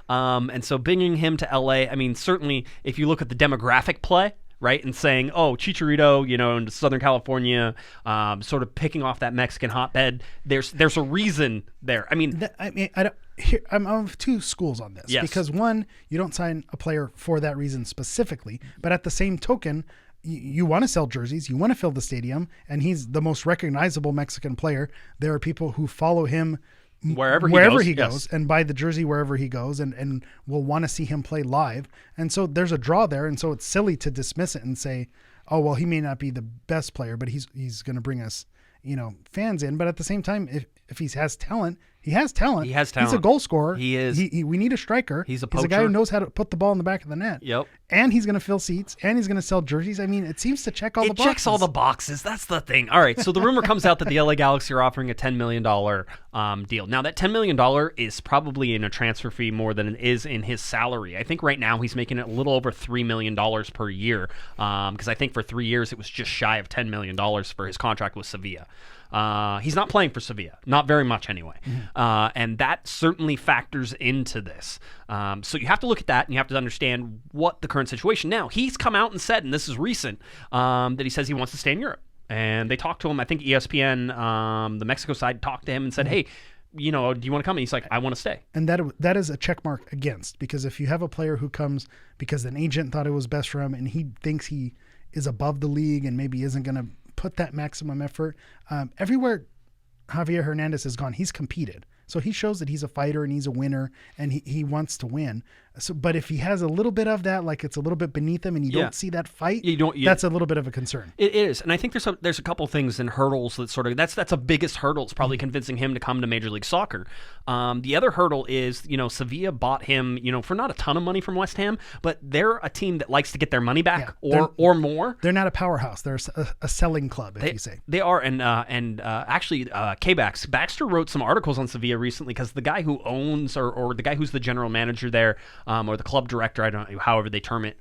And so bringing him to LA, I mean, certainly if you look at the demographic play, right, and saying, oh, Chicharito, in Southern California, sort of picking off that Mexican hotbed. There's a reason there. I mean, I'm of two schools on this. Yes. Because one, you don't sign a player for that reason specifically, but at the same token, you want to sell jerseys, you want to fill the stadium, and he's the most recognizable Mexican player. There are people who follow him wherever he goes, and buy the jersey wherever he goes, and will want to see him play live. And so there's a draw there, and so it's silly to dismiss it and say, oh, well, he may not be the best player, but he's going to bring us fans in. But at the same time, if he has talent, he has talent. He has talent. He's a goal scorer. He is. We need a striker. He's a poacher. He's a guy who knows how to put the ball in the back of the net. Yep. And he's going to fill seats, and he's going to sell jerseys. I mean, it seems to check all the boxes. It checks all the boxes. That's the thing. All right, so the rumor comes out that the LA Galaxy are offering a $10 million deal. Now, that $10 million is probably in a transfer fee more than it is in his salary. I think right now he's making it a little over $3 million per year because I think for 3 years it was just shy of $10 million for his contract with Sevilla. He's not playing for Sevilla, not very much anyway. And that certainly factors into this. So you have to look at that and you have to understand what the current situation. Now, he's come out and said, and this is recent, that he says he wants to stay in Europe. And they talked to him, I think ESPN, the Mexico side, talked to him and said, hey, do you want to come? And he's like, I want to stay. And that is a check mark against, because if you have a player who comes because an agent thought it was best for him and he thinks he is above the league and maybe isn't going to put that maximum effort, everywhere Javier Hernandez has gone, he's competed. So he shows that he's a fighter and he's a winner and he wants to win. So, but if he has a little bit of that, like it's a little bit beneath him and you don't see that fight, that's a little bit of a concern. It is. And I think there's a couple things and hurdles that sort of, that's a biggest hurdle. It's probably convincing him to come to Major League Soccer. The other hurdle is, Sevilla bought him, for not a ton of money from West Ham, but they're a team that likes to get their money back or more. They're not a powerhouse. They're a selling club, if you say. They are. And actually, Baxter wrote some articles on Sevilla recently because the guy who owns or the guy who's the general manager there, or the club director, I don't know, however they term it,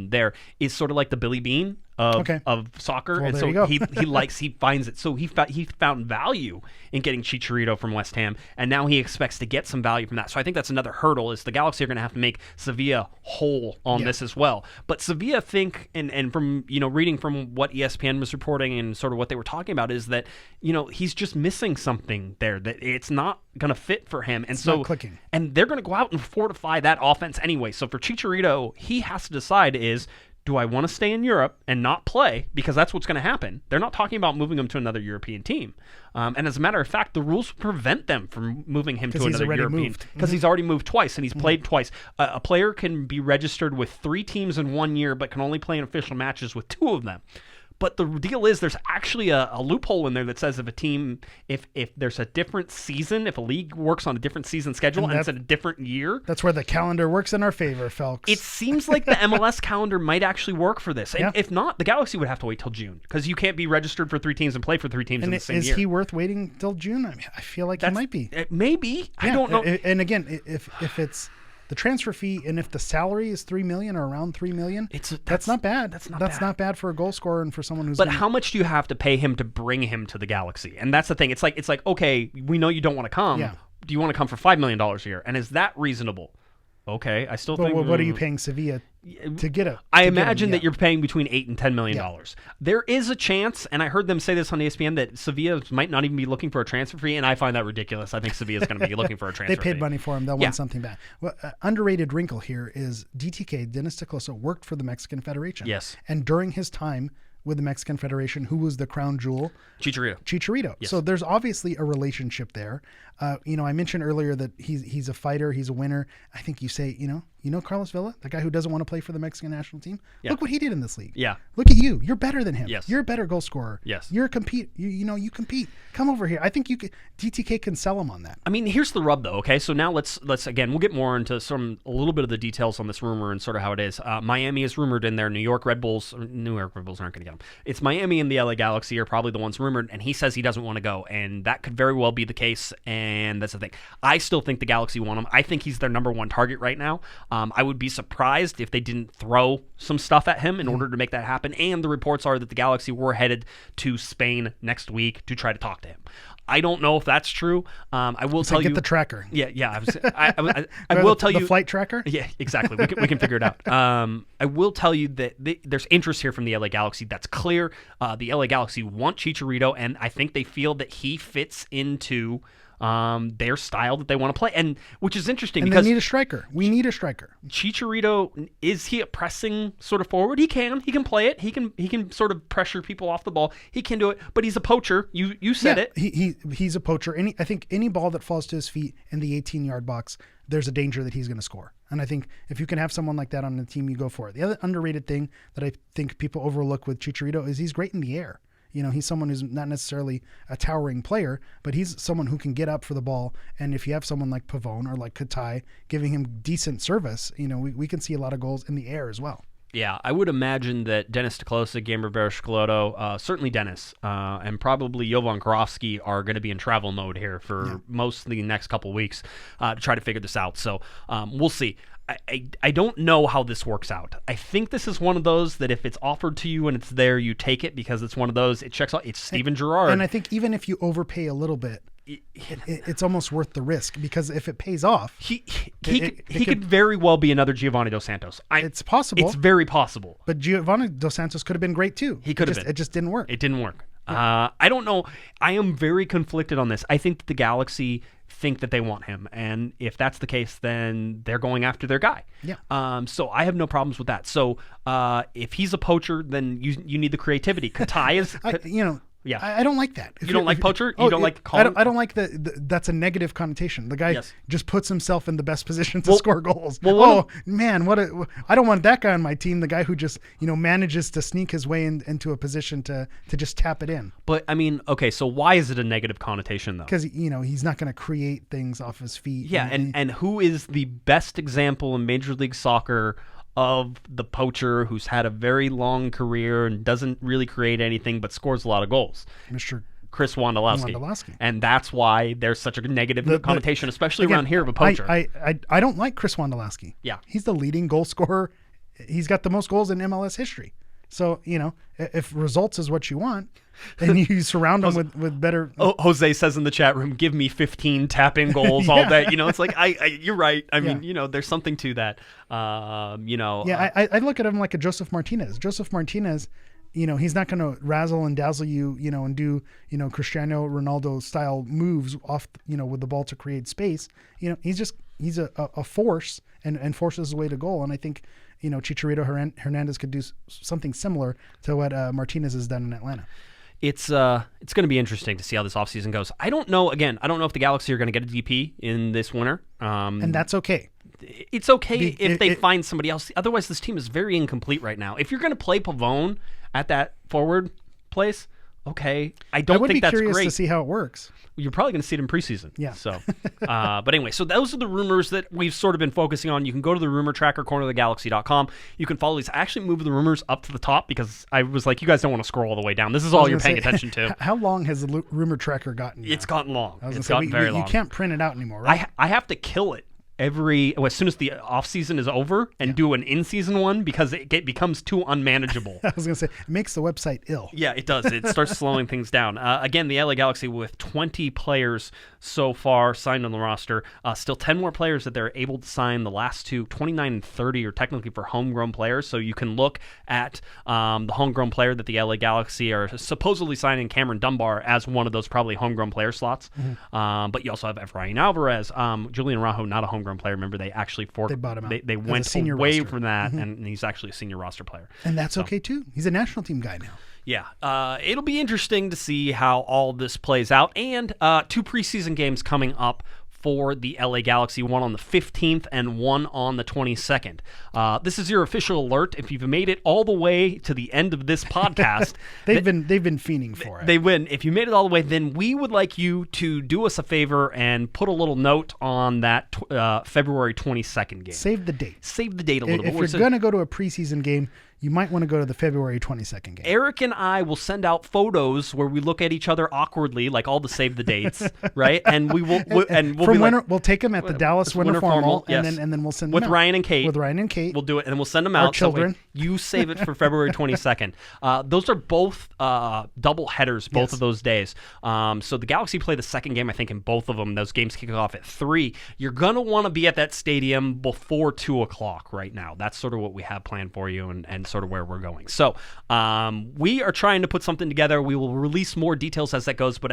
there is sort of like the Billy Bean of soccer. Well, and there so you go. he finds it. So he found value in getting Chicharito from West Ham, and now he expects to get some value from that. So I think that's another hurdle, is the Galaxy are going to have to make Sevilla whole on this as well. But Sevilla think, and from reading from what ESPN was reporting and sort of what they were talking about, is that he's just missing something there, that it's not going to fit for him, and it's so not clicking. And they're going to go out and fortify that offense anyway. So for Chicharito, he has to decide is, do I want to stay in Europe and not play? Because that's what's going to happen. They're not talking about moving him to another European team. And as a matter of fact, the rules prevent them from moving him to another European, because he's already moved twice and he's played twice. A player can be registered with 3 teams in 1 year, but can only play in official matches with 2 of them. But the deal is, there's actually a loophole in there that says if a team, if there's a different season, if a league works on a different season schedule and it's at a different year. That's where the calendar works in our favor, folks. It seems like the MLS calendar might actually work for this. And if not, the Galaxy would have to wait till June, because you can't be registered for 3 teams and play for 3 teams in the same year. Is he worth waiting till June? I mean, I feel like he might be. Maybe. I don't know. And again, if it's the transfer fee, and if the salary is $3 million or around $3 million, that's not bad. That's not bad for a goal scorer and for someone who's. But how much do you have to pay him to bring him to the Galaxy? And that's the thing. It's like okay, we know you don't want to come. Yeah. Do you want to come for $5 million a year? And is that reasonable? Okay, I still think. But what are you paying Sevilla to get it? I imagine that you're paying between $8 and $10 million. There is a chance, and I heard them say this on ESPN, that Sevilla might not even be looking for a transfer fee, and I find that ridiculous. I think Sevilla is going to be looking for a transfer fee. They paid money for him. They'll want something back. Well, underrated wrinkle here is DTK, Dennis Teclosa, worked for the Mexican Federation. Yes. And during his time with the Mexican Federation, who was the crown jewel? Chicharito. Yes. So there's obviously a relationship there. I mentioned earlier that he's a fighter, he's a winner. I think you say, Carlos Vela, the guy who doesn't want to play for the Mexican national team. Yeah. Look what he did in this league. Yeah. Look at you. You're better than him. Yes. You're a better goal scorer. Yes. You're a compete. You compete. Come over here. I think DTK can sell him on that. I mean, here's the rub, though. Okay, so now let's again, we'll get more into a little bit of the details on this rumor and sort of how it is. Miami is rumored in there. New York Red Bulls aren't going to get him. It's Miami and the LA Galaxy are probably the ones rumored, and he says he doesn't want to go, and that could very well be the case. And that's the thing. I still think the Galaxy want him. I think he's their number 1 target right now. I would be surprised if they didn't throw some stuff at him in order to make that happen. And the reports are that the Galaxy were headed to Spain next week to try to talk to him. I don't know if that's true. I will tell you. Get the tracker. Yeah. I will tell you. The flight tracker? Yeah, exactly. We can figure it out. I will tell you that there's interest here from the LA Galaxy. That's clear. The LA Galaxy want Chicharito, and I think they feel that he fits into their style that they want to play, and which is interesting because they need a striker. We need a striker. Chicharito, is he a pressing sort of forward? He can play it. He can sort of pressure people off the ball. He can do it, but he's a poacher. You said it. He's a poacher. I think any ball that falls to his feet in the 18-yard box, there's a danger that he's going to score. And I think if you can have someone like that on the team, you go for it. The other underrated thing that I think people overlook with Chicharito is he's great in the air. He's someone who's not necessarily a towering player, but he's someone who can get up for the ball. And if you have someone like Pavone or like Katai giving him decent service, we can see a lot of goals in the air as well. Yeah, I would imagine that Dennis Teclosa, Gamer Vereshkoloto, certainly Dennis, and probably Jovan Karofsky are going to be in travel mode here for most of the next couple of weeks to try to figure this out. So we'll see. I don't know how this works out. I think this is one of those that if it's offered to you and it's there, you take it because it's one of those, it checks out. It's Steven Gerrard. And I think even if you overpay a little bit, it's almost worth the risk, because if it pays off, he could very well be another Giovanni Dos Santos. It's possible. It's very possible. But Giovanni Dos Santos could have been great too. He could have been. It just didn't work. It didn't work. I don't know. I am very conflicted on this. I think that the Galaxy think that they want him, and if that's the case, then they're going after their guy. Yeah. So I have no problems with that. So if he's a poacher, then you need the creativity. Katai is. Yeah, I don't like that. You don't like poacher? You don't like calling? I don't like that's a negative connotation. The guy just puts himself in the best position to score goals. I don't want that guy on my team. The guy who just manages to sneak his way into a position to just tap it in. But I mean, okay, so why is it a negative connotation though? Because he's not going to create things off his feet. Yeah, and who is the best example in Major League Soccer of the poacher who's had a very long career and doesn't really create anything but scores a lot of goals? Mr. Chris Wondolowski. And that's why there's such a negative connotation, especially around here, of a poacher. I don't like Chris Wondolowski. Yeah. He's the leading goal scorer. He's got the most goals in MLS history. So, if results is what you want, then you surround them with better. Jose says in the chat room, give me 15 tap-in goals all day. It's like, you're right. I mean, there's something to that. I look at him like a Joseph Martinez. Joseph Martinez, he's not going to razzle and dazzle you, and do, Cristiano Ronaldo style moves off, with the ball to create space. He's a force and forces his way to goal. And I think, Chicharito Hernandez could do something similar to what Martinez has done in Atlanta. It's going to be interesting to see how this offseason goes. I don't know if the Galaxy are going to get a DP in this winter. And that's okay. It's okay if they find somebody else. Otherwise, this team is very incomplete right now. If you're going to play Pavone at that forward place, okay. I don't think that's great. I would be curious to see how it works. You're probably going to see it in preseason. Yeah. So, but anyway, so those are the rumors that we've sort of been focusing on. You can go to the rumor tracker, cornerofthegalaxy.com. You can follow these. I actually moved the rumors up to the top because I was like, you guys don't want to scroll all the way down. This is all you're paying attention to. How long has the rumor tracker gotten? It's gotten long. It's gotten very long. You can't print it out anymore, right? I have to kill it as soon as the off season is over and do an in-season one because it becomes too unmanageable. I was going to say, it makes the website ill. Yeah, it does. It starts slowing things down. Again, the LA Galaxy with 20 players so far signed on the roster. Still 10 more players that they're able to sign. The last two, 29 and 30, are technically for homegrown players. So you can look at the homegrown player that the LA Galaxy are supposedly signing, Cameron Dunbar, as one of those probably homegrown player slots. Mm-hmm. But you also have Efrain Alvarez, Julian Araujo, not a homegrown player. Remember, they actually they bought him out. They went away roster. from that, and he's actually a senior roster player. And that's okay too. He's a national team guy now. Yeah, it'll be interesting to see how all this plays out. And 2 preseason games coming up for the LA Galaxy, one on the 15th and one on the 22nd. This is your official alert. If you've made it all the way to the end of this podcast, they've been fiending for it. They win. If you made it all the way, then we would like you to do us a favor and put a little note on that February 22nd game. Save the date. Save the date a little bit. If you're going to go to a preseason game, you might want to go to the February 22nd game. Eric and I will send out photos where we look at each other awkwardly, like all the save the dates, right? And we'll take them at the Dallas Winter Formal, yes. and then we'll send them with out. Ryan and Kate. With Ryan and Kate, we'll do it, and we'll send them out. Our children. So you save it for February 22nd. Those are both double headers, both of those days. So the Galaxy play the second game, I think, in both of them. Those games kick off at 3. You're gonna want to be at that stadium before 2:00 right now. That's sort of what we have planned for you, and sort of where we're going. So we are trying to put something together. We will release more details as that goes. But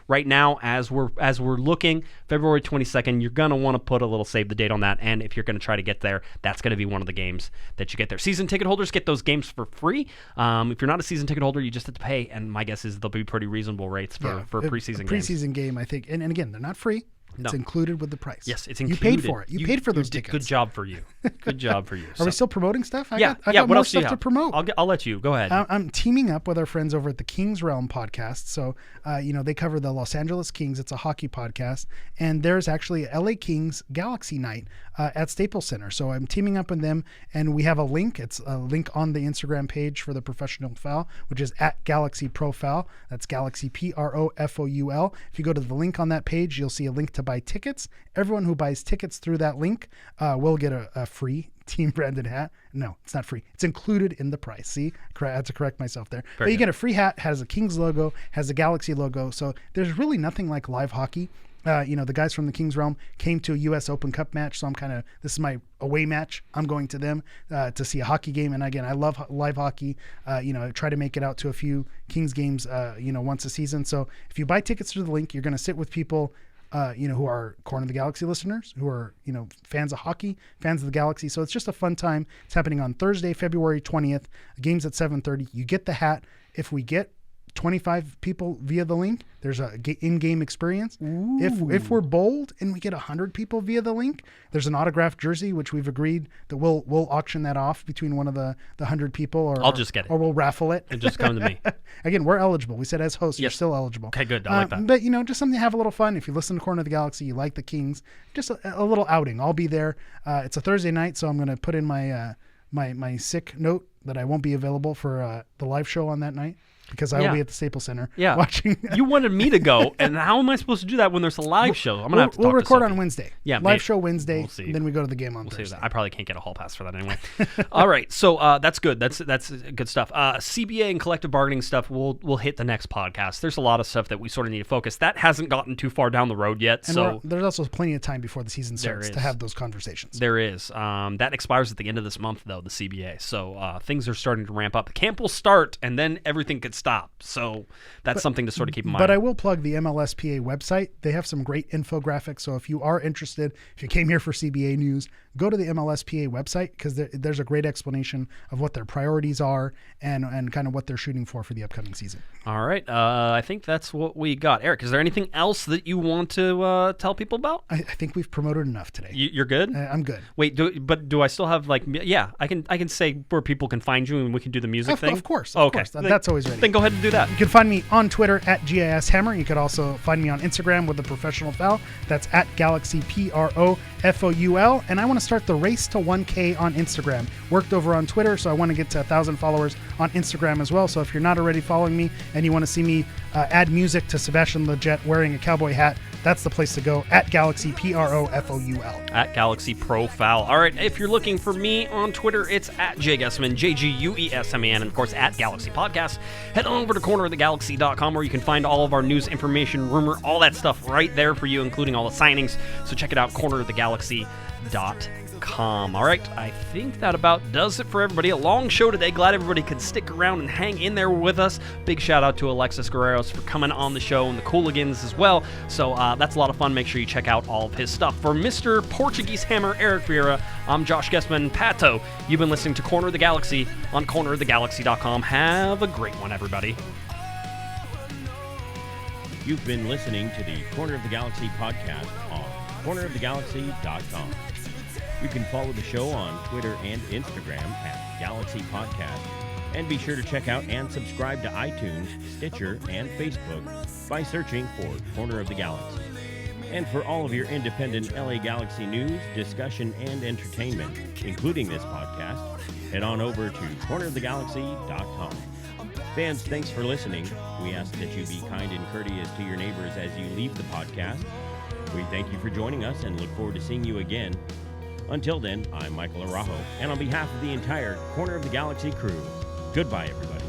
right now, as we're looking, February 22nd, you're gonna want to put a little save the date on that. And if you're gonna try to get there, that's gonna be one of the games that you get there. Season ticket holders get those games for free. If you're not a season ticket holder, you just have to pay. And my guess is they'll be pretty reasonable rates for preseason games. Preseason game, I think, and again, they're not free. It's included with the price. Yes, it's included. You paid for it. You paid for those tickets. Good job for you. Good job for you. Are we still promoting stuff? I got what more else stuff to promote. I'll let you. Go ahead. I'm teaming up with our friends over at the Kings Realm podcast. So, they cover the Los Angeles Kings. It's a hockey podcast. And there's actually a LA Kings Galaxy Night at Staples Center. So I'm teaming up with them, and we have a link. It's a link on the Instagram page for the Professional Foul, which is at Galaxy Profile. That's Galaxy Profoul. If you go to the link on that page, you'll see a link to buy tickets. Everyone who buys tickets through that link will get a free team branded hat. No, it's not free. It's included in the price. See, I had to correct myself there. But you get a free hat, has a Kings logo, has a Galaxy logo. So there's really nothing like live hockey. The guys from the Kings Realm came to a U.S. Open Cup match, so this is my away match. I'm going to them to see a hockey game. And again, I love live hockey. I try to make it out to a few Kings games, once a season. So if you buy tickets through the link, you're going to sit with people who are Corner of the Galaxy listeners, who are, fans of hockey, fans of the Galaxy. So it's just a fun time. It's happening on Thursday, February 20th. The game's at 7:30. You get the hat. If we get 25 people via the link, there's a in-game experience. Ooh. If we're bold and we get 100 people via the link, there's an autographed jersey, which we've agreed that we'll auction that off between one of the 100 people, or I'll just get it, or we'll raffle it and just come to me. Again, we're eligible. We said as hosts, you're still eligible. Okay, good. I like that. But just something to have a little fun. If you listen to Corner of the Galaxy, you like the Kings, just a little outing. I'll be there. It's a Thursday night, so I'm going to put in my my sick note that I won't be available for the live show on that night because I will be at the Staples Center watching. You wanted me to go, and how am I supposed to do that when there's a live show? I'm gonna have to We'll talk record to on Wednesday. Yeah, live show Wednesday. We'll see. And then we go to the game on Thursday. I probably can't get a hall pass for that anyway. All right, so that's good. That's good stuff. CBA and collective bargaining stuff. We'll hit the next podcast. There's a lot of stuff that we sort of need to focus. That hasn't gotten too far down the road yet. And so there's also plenty of time before the season starts to have those conversations. There is. That expires at the end of this month, though, the CBA. So things are starting to ramp up. The camp will start, and then everything could stop. So that's something to sort of keep in mind. But I will plug the MLSPA website. They have some great infographics. So if you are interested, if you came here for CBA news, go to the MLSPA website because there's a great explanation of what their priorities are and kind of what they're shooting for the upcoming season. All right. I think that's what we got. Eric, is there anything else that you want to tell people about? I think we've promoted enough today. You're good? I'm good. Wait, do I still have I can say where people can find you and we can do the music thing? Of course. Okay. That's always ready. Then go ahead and do that. You can find me on Twitter at GISHammer. You could also find me on Instagram with the professional foul. That's at Galaxy PROFOUL. And I want to start the race to 1K on Instagram. Worked over on Twitter, so I want to get to 1,000 followers on Instagram as well. So if you're not already following me and you want to see me add music to Sebastian Lletget wearing a cowboy hat, that's the place to go, at Galaxy PROFOUL. At Galaxy Profile. All right, if you're looking for me on Twitter, it's at Guesman, JGUESMAN, and of course at Galaxy Podcast. Head on over to cornerofthegalaxy.com where you can find all of our news, information, rumor, all that stuff right there for you, including all the signings. So check it out, cornerofthegalaxy.com. All right, I think that about does it for everybody. A long show today. Glad everybody could stick around and hang in there with us. Big shout out to Alexis Guerreros for coming on the show and the Colligans as well. So that's a lot of fun. Make sure you check out all of his stuff. For Mr. Portuguese Hammer, Eric Vieira, I'm Josh Guesman, Pato. You've been listening to Corner of the Galaxy on cornerofthegalaxy.com. Have a great one, everybody. You've been listening to the Corner of the Galaxy podcast on cornerofthegalaxy.com. You can follow the show on Twitter and Instagram at Galaxy Podcast. And be sure to check out and subscribe to iTunes, Stitcher, and Facebook by searching for Corner of the Galaxy. And for all of your independent LA Galaxy news, discussion, and entertainment, including this podcast, head on over to cornerofthegalaxy.com. Fans, thanks for listening. We ask that you be kind and courteous to your neighbors as you leave the podcast. We thank you for joining us and look forward to seeing you again. Until then, I'm Michael Araujo, and on behalf of the entire Corner of the Galaxy crew, goodbye, everybody.